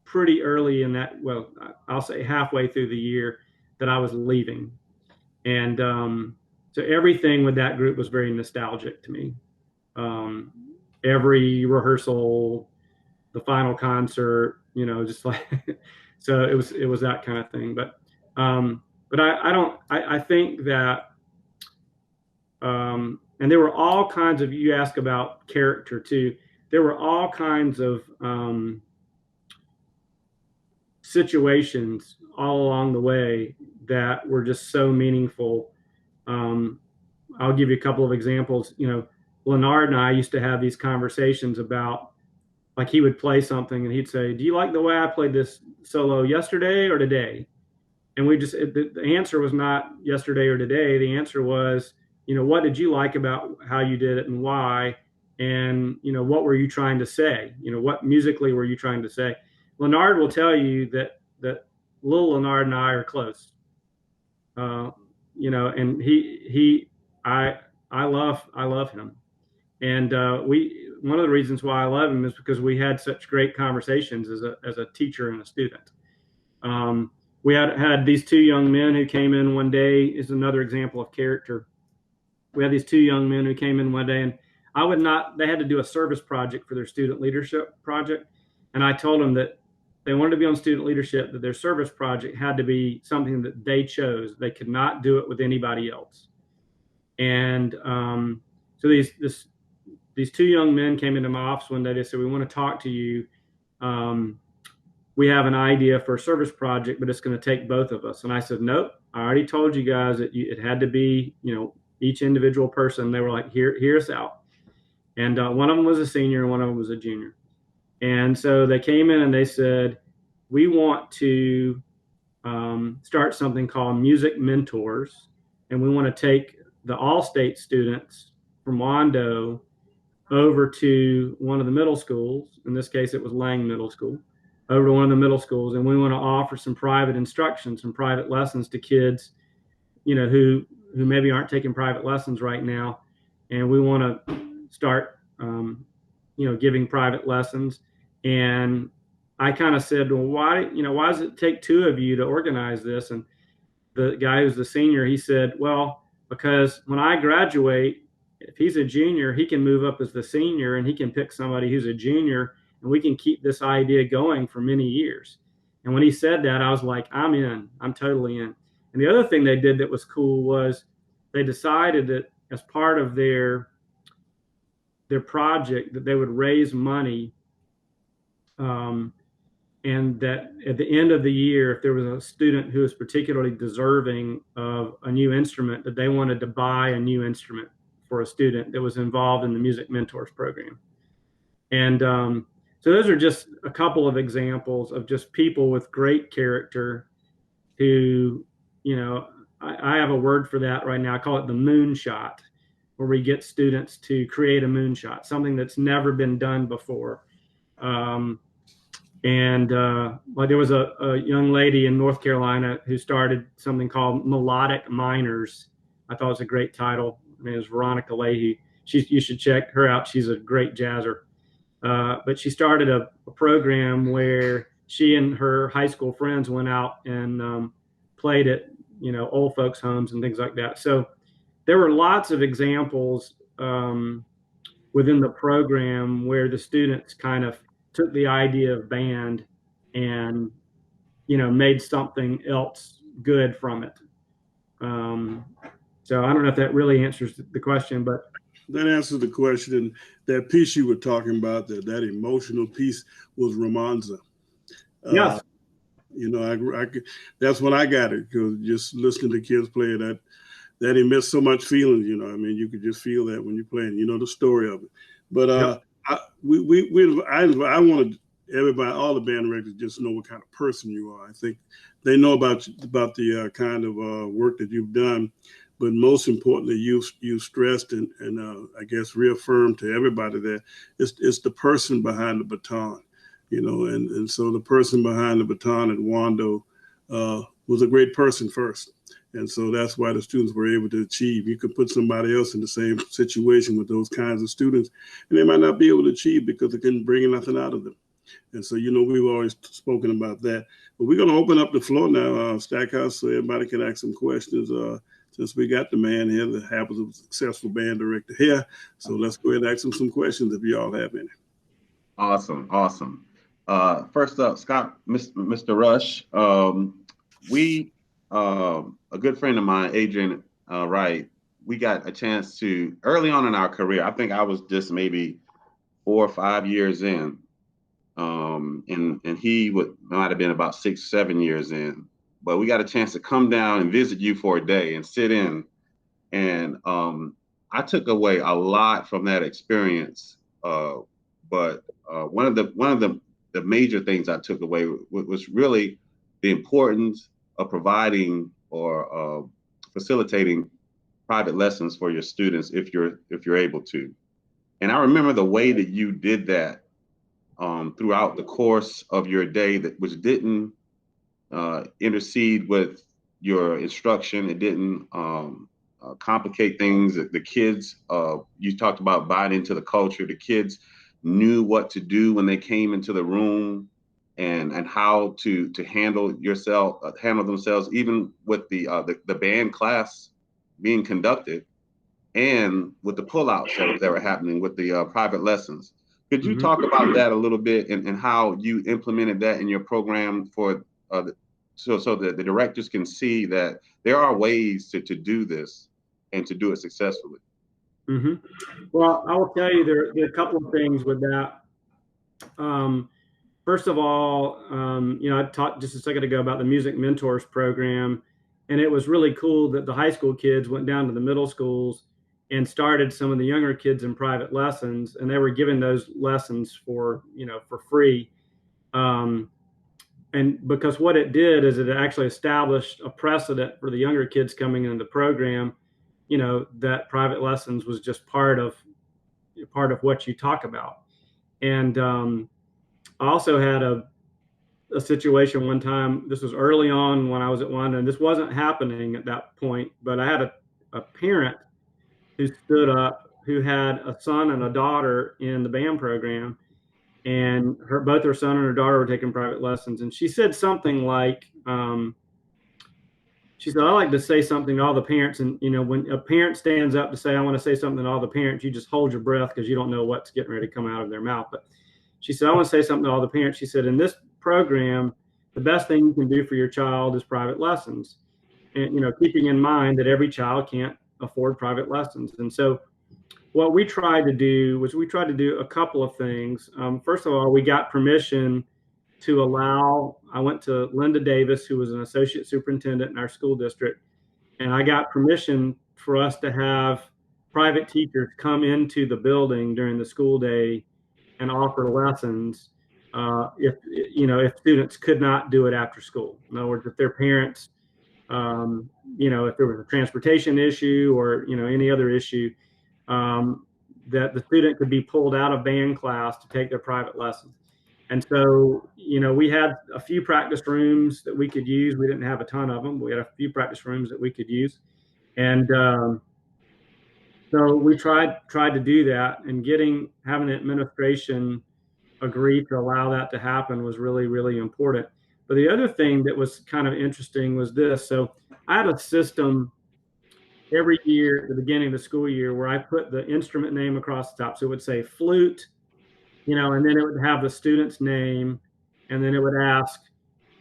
pretty early in that, well, I'll say halfway through the year, that I was leaving. And so everything with that group was very nostalgic to me. Every rehearsal, the final concert, just like, so it was that kind of thing. But I think that, and there were all kinds of, you ask about character too, there were all kinds of situations all along the way that were just so meaningful. I'll give you a couple of examples. Linard and I used to have these conversations about, like, he would play something and he'd say, do you like the way I played this solo yesterday or today? And the answer was not yesterday or today. The answer was, what did you like about how you did it and why? And, what were you trying to say? What musically were you trying to say? Linard will tell you that little Linard and I are close. And I love him. And one of the reasons why I love him is because we had such great conversations as a teacher and a student. We had these two young men who came in one day, is another example of character. We had these two young men who came in one day, and they had to do a service project for their student leadership project. And I told them that they wanted to be on student leadership, that their service project had to be something that they chose. They could not do it with anybody else. And so these two young men came into my office one day. They said, we want to talk to you. We have an idea for a service project, but it's going to take both of us. And I said, nope, I already told you guys that it had to be, each individual person. They were like, hear us out. And one of them was a senior and one of them was a junior. And so they came in and they said, we want to start something called Music Mentors. And we want to take the all-state students from Wando over to one of the middle schools. In this case, it was Lang Middle School, over to one of the middle schools. And we want to offer some private instruction, some private lessons to kids, who maybe aren't taking private lessons right now. And we want to start, giving private lessons. And I kind of said, well, why does it take two of you to organize this? And the guy who's the senior, he said, well, because when I graduate, if he's a junior, he can move up as the senior and he can pick somebody who's a junior, and we can keep this idea going for many years. And when he said that, I was like, I'm in. I'm totally in. And the other thing they did that was cool was they decided that as part of their their project that they would raise money, and that at the end of the year, if there was a student who was particularly deserving of a new instrument, that they wanted to buy a new instrument for a student that was involved in the Music Mentors program. And so those are just a couple of examples of just people with great character who, I have a word for that right now. I call it the moonshot, where we get students to create a moonshot, something that's never been done before. Like there was a young lady in North Carolina who started something called Melodic Minors. I thought it was a great title. Her name is Veronica Leahy. You should check her out. She's a great jazzer. But she started a program where she and her high school friends went out and played at, old folks' homes and things like that. So there were lots of examples within the program where the students kind of took the idea of band and, made something else good from it. So I don't know if that really answers the question, but that answers the question. And that piece you were talking about, that emotional piece, was romanza. Yes. That's when I got it, because just listening to kids play that emits so much feelings. You could just feel that when you're playing. The story of it. But Yep. I wanted everybody, all the band directors, just know what kind of person you are. I think they know about the kind of work that you've done, but most importantly, you stressed and I guess reaffirmed to everybody that it's the person behind the baton, and so the person behind the baton at Wando was a great person first. And so that's why the students were able to achieve. You could put somebody else in the same situation with those kinds of students, and they might not be able to achieve because they couldn't bring nothing out of them. And so, we've always spoken about that. But we're going to open up the floor now, Stackhouse, so everybody can ask some questions. Since we got the man here that happens to be a successful band director here. So let's go ahead and ask him some questions if y'all have any. Awesome. First up, Scott, Mr. Rush, a good friend of mine, Adrian Wright, we got a chance to, early on in our career, I think I was just maybe 4 or 5 years in, and he might have been about 6, 7 years in, but we got a chance to come down and visit you for a day and sit in, and I took away a lot from that experience, but one of the major things I took away was really the importance of providing or facilitating private lessons for your students if you're able to. And I remember the way that you did that throughout the course of your day, which didn't intercede with your instruction. It didn't complicate things. The kids, you talked about buying into the culture. The kids knew what to do when they came into the room, and how to handle themselves, even with the band class being conducted, and with the pullouts that were happening with the private lessons. Could you talk about that a little bit, and how you implemented that in your program for so that the directors can see that there are ways to do this and to do it successfully? Well, I will tell you there are a couple of things with that. First of all, I talked just a second ago about the Music Mentors program, and it was really cool that the high school kids went down to the middle schools and started some of the younger kids in private lessons, and they were given those lessons for free. And because what it did is it actually established a precedent for the younger kids coming into the program, that private lessons was just part of what you talk about. And I also had a situation one time. This was early on when I was at Wando, and this wasn't happening at that point, but I had a parent who stood up who had a son and a daughter in the band program, and both her son and her daughter were taking private lessons. And she said something like, she said, I like to say something to all the parents. And, when a parent stands up to say, I want to say something to all the parents, you just hold your breath because you don't know what's getting ready to come out of their mouth. But she said, I want to say something to all the parents. She said, in this program, the best thing you can do for your child is private lessons. And, keeping in mind that every child can't afford private lessons. And so what we tried to do was we tried to do a couple of things. First of all, we got permission to allow, I went to Linda Davis, who was an associate superintendent in our school district, and I got permission for us to have private teachers come into the building during the school day and offer lessons if students could not do it after school. In other words, if their parents, if there was a transportation issue or any other issue, that the student could be pulled out of band class to take their private lessons. And so, we had a few practice rooms that we could use. We didn't have a ton of them. We had a few practice rooms that we could use. And so we tried to do that, and having the administration agree to allow that to happen was really, really important. But the other thing that was kind of interesting was this. So I had a system every year at the beginning of the school year where I put the instrument name across the top. So it would say flute, and then it would have the student's name, and then it would ask,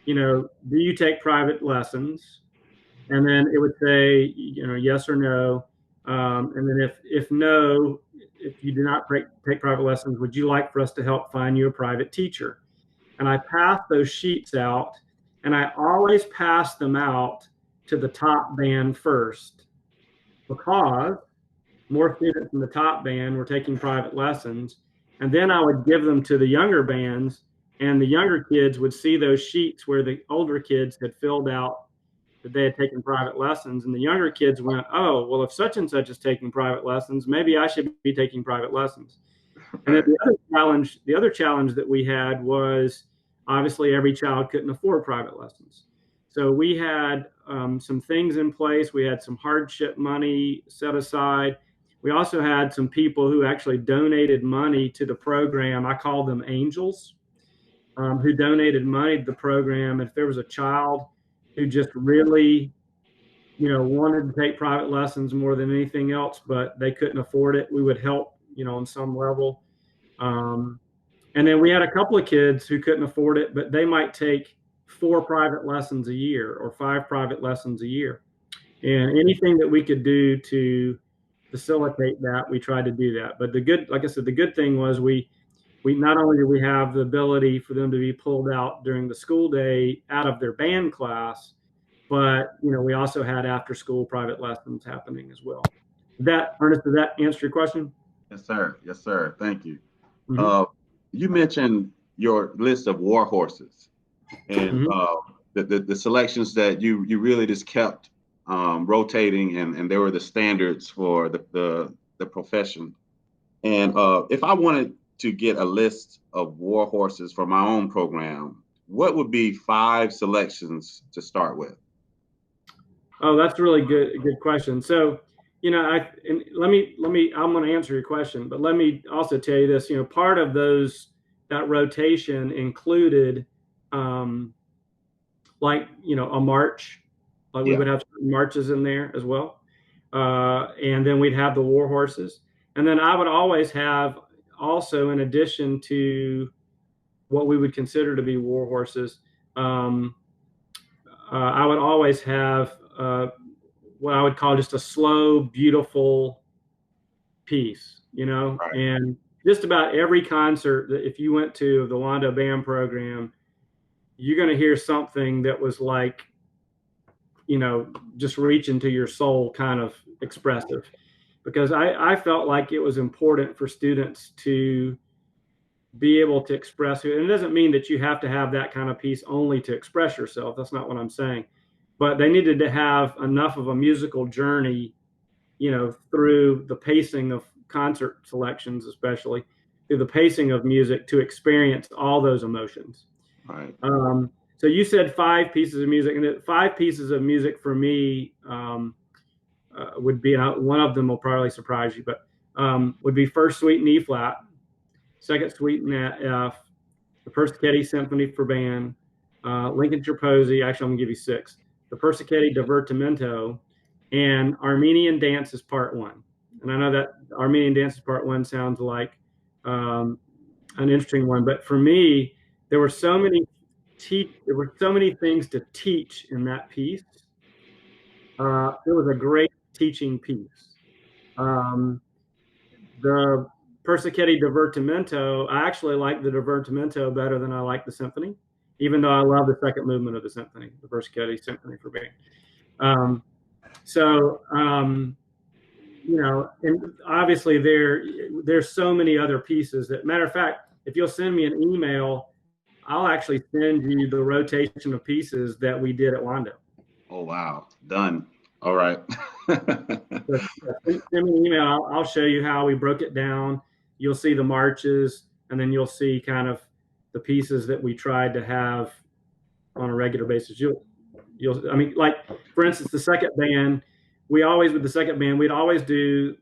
do you take private lessons? And then it would say, yes or no. And then if no, if you do not take private lessons, would you like for us to help find you a private teacher? And I passed those sheets out, and I always pass them out to the top band first, because more students in the top band were taking private lessons. And then I would give them to the younger bands, and the younger kids would see those sheets where the older kids had filled out that they had taken private lessons. And the younger kids went, oh, well, if such and such is taking private lessons, maybe I should be taking private lessons. And then the other challenge that we had was, obviously every child couldn't afford private lessons. So we had some things in place. We had some hardship money set aside. We also had some people who actually donated money to the program. I call them angels, who donated money to the program. If there was a child who just really, wanted to take private lessons more than anything else, but they couldn't afford it, we would help, on some level. And then we had a couple of kids who couldn't afford it, but they might take 4 private lessons a year or 5 private lessons a year. And anything that we could do to facilitate that, we tried to do that. But like I said, the good thing was we not only did we have the ability for them to be pulled out during the school day out of their band class, but we also had after school private lessons happening as well. Ernest, did that answer your question? Yes, sir. Yes, sir. Thank you. Mm-hmm. You mentioned your list of war horses, and the selections that you really just kept rotating, and they were the standards for the profession. And if I wanted to get a list of war horses for my own program, what would be 5 selections to start with? Oh, that's a really good question. So, I'm going to answer your question, but let me also tell you this. Part of that rotation included, a march. We would have marches in there as well, and then we'd have the war horses, and then I would always have, also in addition to what we would consider to be war horses, I would always have what I would call just a slow, beautiful piece, Right. And just about every concert that if you went to the Wando band program, you're going to hear something that was like, just reach into your soul, kind of expressive, because I felt like it was important for students to be able to express it. And it doesn't mean that you have to have that kind of piece only to express yourself. That's not what I'm saying. But they needed to have enough of a musical journey, through the pacing of concert selections, especially through the pacing of music, to experience all those emotions. Right. So you said 5 pieces of music, and 5 pieces of music for me would be, one of them will probably surprise you, but would be first suite in E flat, second suite in F, the Persichetti Symphony for band, Lincolnshire Posy. Actually, I'm gonna give you 6. The Persichetti Divertimento, and Armenian Dances Part 1. And I know that Armenian Dances Part 1 sounds like an interesting one, but for me, there were so many things to teach in that piece. It was a great teaching piece. The Persichetti Divertimento, I actually like the Divertimento better than I like the symphony, even though I love the second movement of the symphony, the Persichetti Symphony for band. You know, and obviously there's so many other pieces that, matter of fact, if you'll send me an email, I'll actually send you the rotation of pieces that we did at Wando. Oh, wow. Done. All right. So, send me an email. I'll show you how we broke it down. You'll see the marches, and then you'll see kind of the pieces that we tried to have on a regular basis. I mean, like, for instance, the second band, we'd always do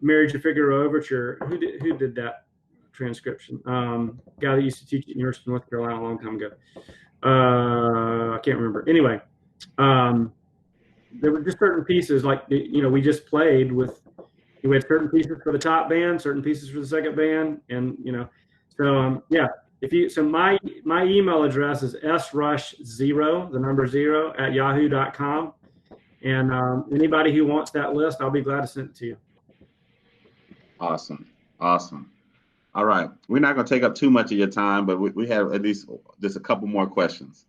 Marriage to Figaro Overture. Who did that transcription? Guy that used to teach at University of North Carolina a long time ago. I can't remember. Anyway, there were just certain pieces, like, you know, we just played with. We had certain pieces for the top band, certain pieces for the second band, and you know, so yeah. So my email address is srush0, the number 0 at yahoo.com, and anybody who wants that list, I'll be glad to send it to you. Awesome. All right, we're not going to take up too much of your time, but we have at least just a couple more questions.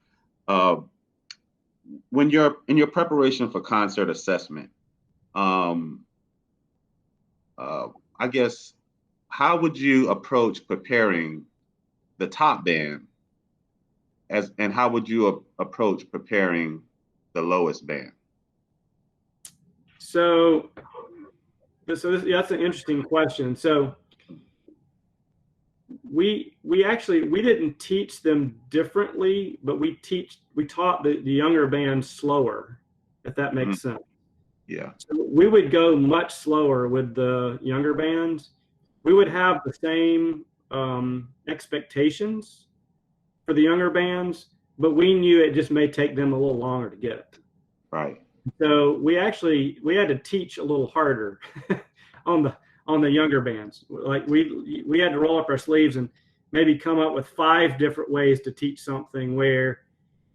When you're in your preparation for concert assessment, I guess, how would you approach preparing the top band, and how would you approach preparing the lowest band? So that's an interesting question. So we didn't teach them differently, but we taught the younger band slower, if that makes sense. Yeah. So we would go much slower with the younger bands. We would have the same expectations for the younger bands, but we knew it just may take them a little longer to get it. Right. So we had to teach a little harder on the younger bands. Like we had to roll up our sleeves and maybe come up with 5 different ways to teach something where,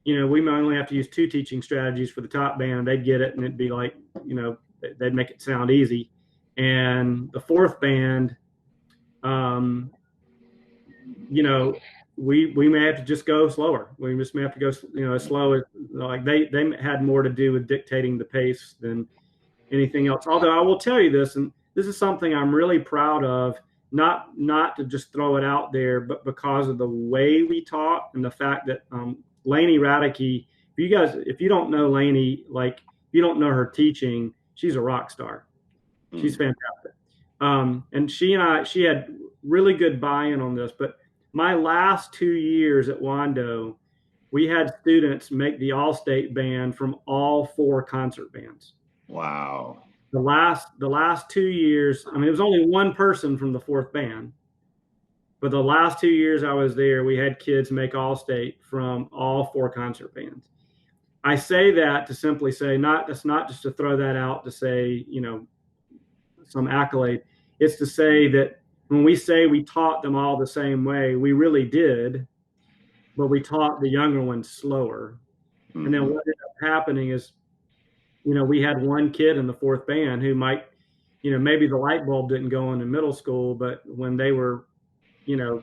you know, we might only have to use 2 teaching strategies for the top band. They'd get it, and it'd be like, you know, they'd make it sound easy. And the fourth band, you know, we may have to just go slower. We just may have to go, you know, as slow as, like, they had more to do with dictating the pace than anything else. Although I will tell you this, and this is something I'm really proud of, not to just throw it out there, but because of the way we taught and the fact that Lainey Radicke, if you don't know Lainey, like, if you don't know her teaching, she's a rock star. She's fantastic. And she had really good buy-in on this. But my last 2 years at Wando, we had students make the all-state band from all 4 concert bands. Wow. The last 2 years, I mean, it was only one person from the 4th band. But the last 2 years I was there, we had kids make all-state from all 4 concert bands. I say that to simply say, that's not just to throw that out to say, you know, some accolade. It's to say that when we say we taught them all the same way, we really did, but we taught the younger ones slower. Mm-hmm. And then what ended up happening is, you know, we had one kid in the 4th band who might, you know, maybe the light bulb didn't go on in middle school, but when they were, you know,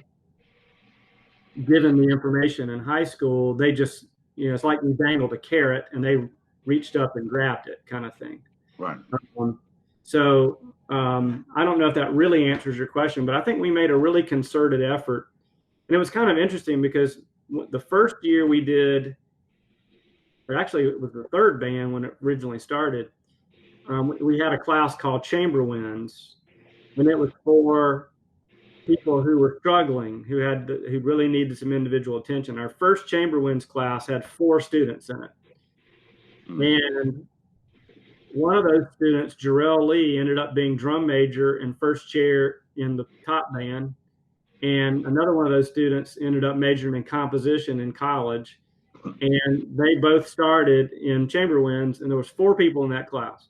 given the information in high school, they just, you know, it's like we dangled a carrot and they reached up and grabbed it, kind of thing. Right. So I don't know if that really answers your question, but I think we made a really concerted effort. And it was kind of interesting because the first year we did, or actually it was the 3rd band when it originally started, we had a class called Chamber Winds, and it was for people who were struggling, who really needed some individual attention. Our first Chamber Winds class had 4 students in it. And one of those students, Jarrell Lee, ended up being drum major and first chair in the top band. And another one of those students ended up majoring in composition in college. And they both started in Chamber Winds, and there was 4 people in that class.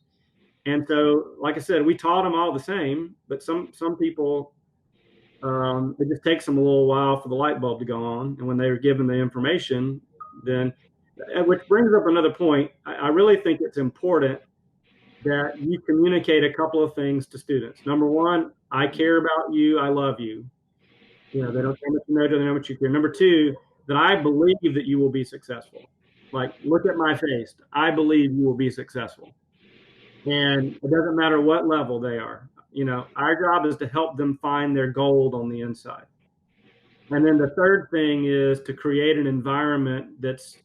And so, like I said, we taught them all the same, but some people, it just takes them a little while for the light bulb to go on. And when they were given the information, then, which brings up another point. I really think it's important that you communicate a couple of things to students. Number one, I care about you, I love you. You know, they don't care what you know, they know what you care. Number two, that I believe that you will be successful. Like, look at my face. I believe you will be successful. And it doesn't matter what level they are. You know, our job is to help them find their gold on the inside. And then the third thing is to create an environment that's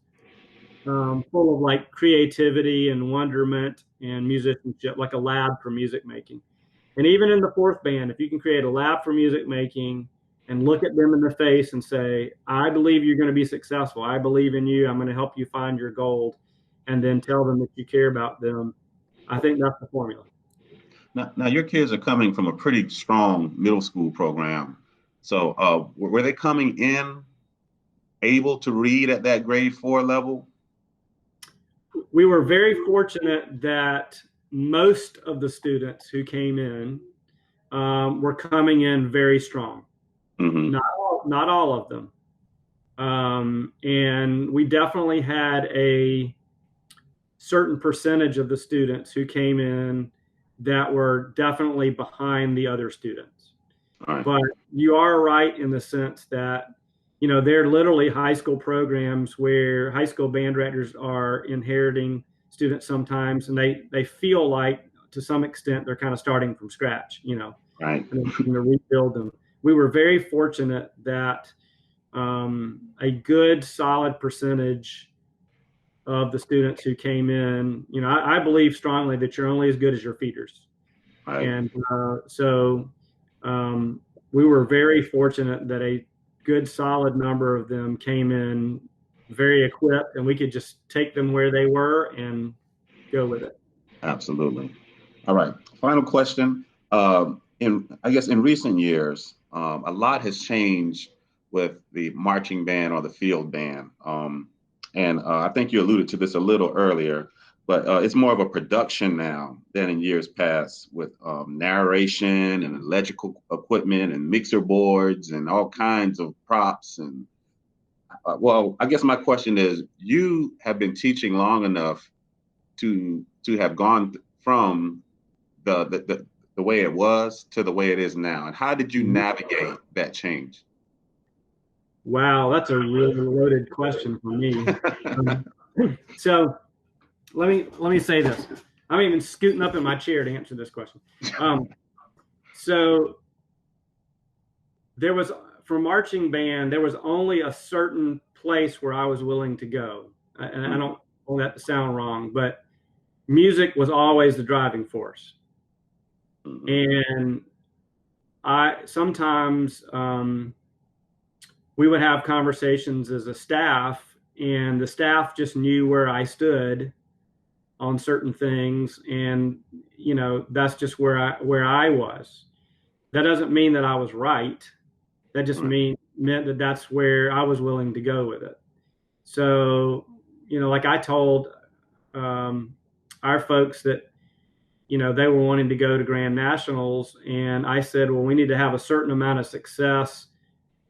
full of like creativity and wonderment and musicianship, like a lab for music making. And even in the fourth band, if you can create a lab for music making and look at them in the face and say, I believe you're going to be successful. I believe in you. I'm going to help you find your gold. And then tell them that you care about them. I think that's the formula. Now your kids are coming from a pretty strong middle school program. So were they coming in able to read at that grade 4 level? We were very fortunate that most of the students who came in were coming in very strong. Mm-hmm. Not all of them. And we definitely had a certain percentage of the students who came in that were definitely behind the other students. Right. But you are right in the sense that, you know, they're literally high school programs where high school band directors are inheriting students sometimes, and they feel like to some extent they're kind of starting from scratch, you know, right, and to rebuild them. We were very fortunate that a good solid percentage of the students who came in, you know, I believe strongly that you're only as good as your feeders. right. And so we were very fortunate that a good solid number of them came in very equipped, and we could just take them where they were and go with it. Absolutely. All right. Final question. I guess in recent years, a lot has changed with the marching band or the field band. And I think you alluded to this a little earlier, but it's more of a production now than in years past with narration and electrical equipment and mixer boards and all kinds of props. And well, I guess my question is, you have been teaching long enough to have gone from the way it was to the way it is now. And how did you navigate that change? Wow, that's a really loaded question for me. So let me say this. I'm even scooting up in my chair to answer this question. So there was, for marching band, there was only a certain place where I was willing to go. And I don't want that to sound wrong, but music was always the driving force. And I sometimes we would have conversations as a staff, and the staff just knew where I stood on certain things, and you know, that's just where I was. That doesn't mean that I was right. That just meant that that's where I was willing to go with it. So, you know, like I told our folks that, you know, they were wanting to go to Grand Nationals, and I said, well, we need to have a certain amount of success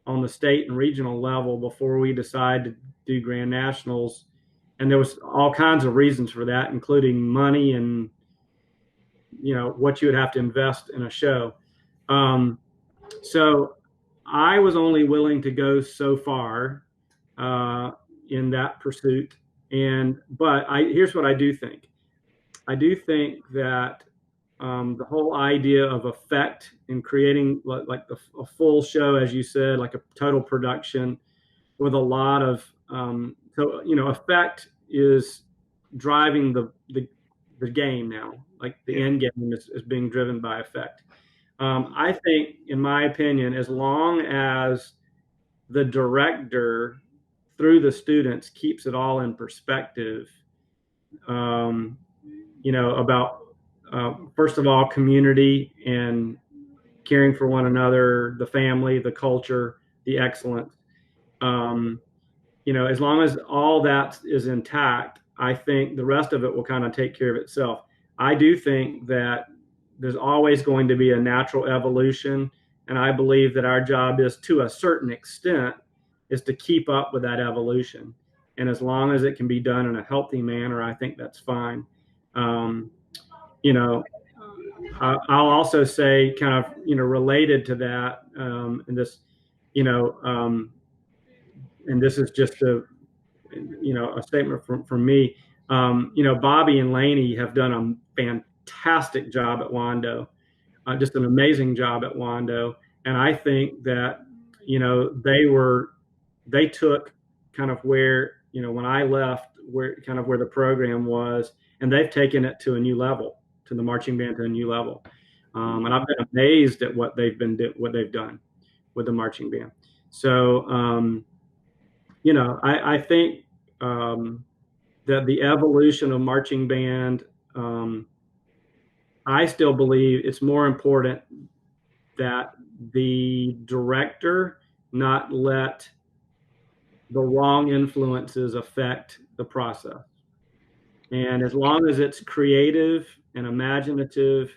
on the state and regional level before we decide to do Grand Nationals. And there was all kinds of reasons for that, including money and, you know, what you would have to invest in a show. So I was only willing to go so far in that pursuit. But here's what I do think. I do think that the whole idea of effect and creating like a full show, as you said, like a total production with a lot of, so, you know, effect is driving the game now. Like the end game is being driven by effect. I think, in my opinion, as long as the director through the students keeps it all in perspective, you know, about first of all, community and caring for one another, the family, the culture, the excellence. You know, as long as all that is intact, I think the rest of it will kind of take care of itself. I do think that there's always going to be a natural evolution, and I believe that our job is, to a certain extent, is to keep up with that evolution. And as long as it can be done in a healthy manner, I think that's fine. you know, I'll also say, kind of, related to that, and this, and this is just a statement from me. Bobby and Laney have done a fantastic job at Wando, just an amazing job at Wando. And I think that, they took kind of where, when I left, where the program was, and they've taken it to a new level, to the marching band to a new level. And I've been amazed at what they've done with the marching band. So, I think that the evolution of marching band, I still believe it's more important that the director not let the wrong influences affect the process. And as long as it's creative and imaginative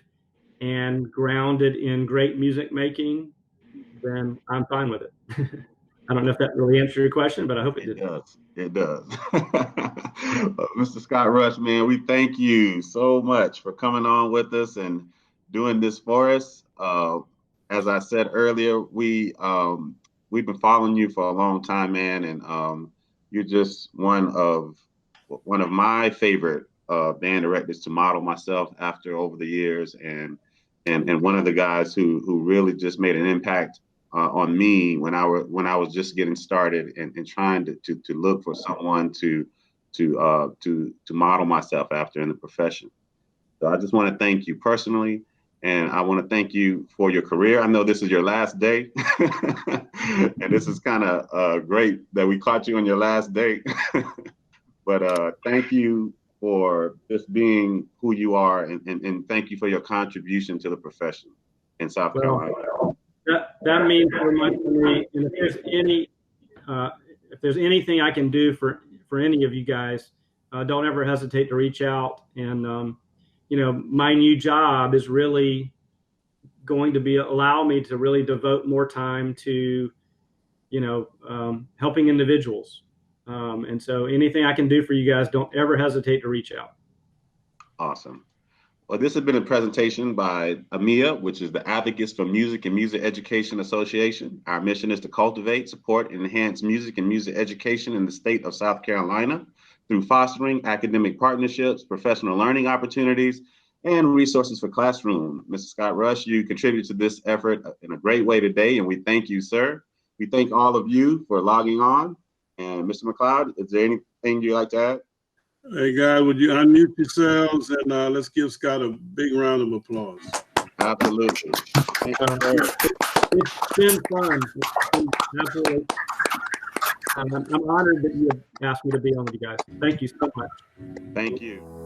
and grounded in great music making, then I'm fine with it. I don't know if that really answered your question, but I hope it did. It does. Mr. Scott Rush, man, we thank you so much for coming on with us and doing this for us. As I said earlier, we've been following you for a long time, man, and you're just one of my favorite band directors to model myself after over the years, and one of the guys who really just made an impact on me when I was just getting started and trying to look for someone to model myself after in the profession. So I just want to thank you personally, and I want to thank you for your career. I know this is your last day, and this is kind of great that we caught you on your last day. But thank you for just being who you are, and thank you for your contribution to the profession in South Carolina. That means so much to me. And if there's anything I can do for any of you guys, don't ever hesitate to reach out. And my new job is really going to allow me to really devote more time to helping individuals. And so anything I can do for you guys, don't ever hesitate to reach out. Awesome. Well, this has been a presentation by AMMEA, which is the Advocates for Music and Music Education Association. Our mission is to cultivate, support, and enhance music and music education in the state of South Carolina through fostering academic partnerships, professional learning opportunities, and resources for classroom. Mr. Scott Rush, you contribute to this effort in a great way today, and we thank you, sir. We thank all of you for logging on. And Mr. McCloud, is there anything you'd like to add? Hey, guys, would you unmute yourselves, and let's give Scott a big round of applause. Absolutely. It's been fun. Absolutely. I'm honored that you asked me to be on with you guys. Thank you so much. Thank you.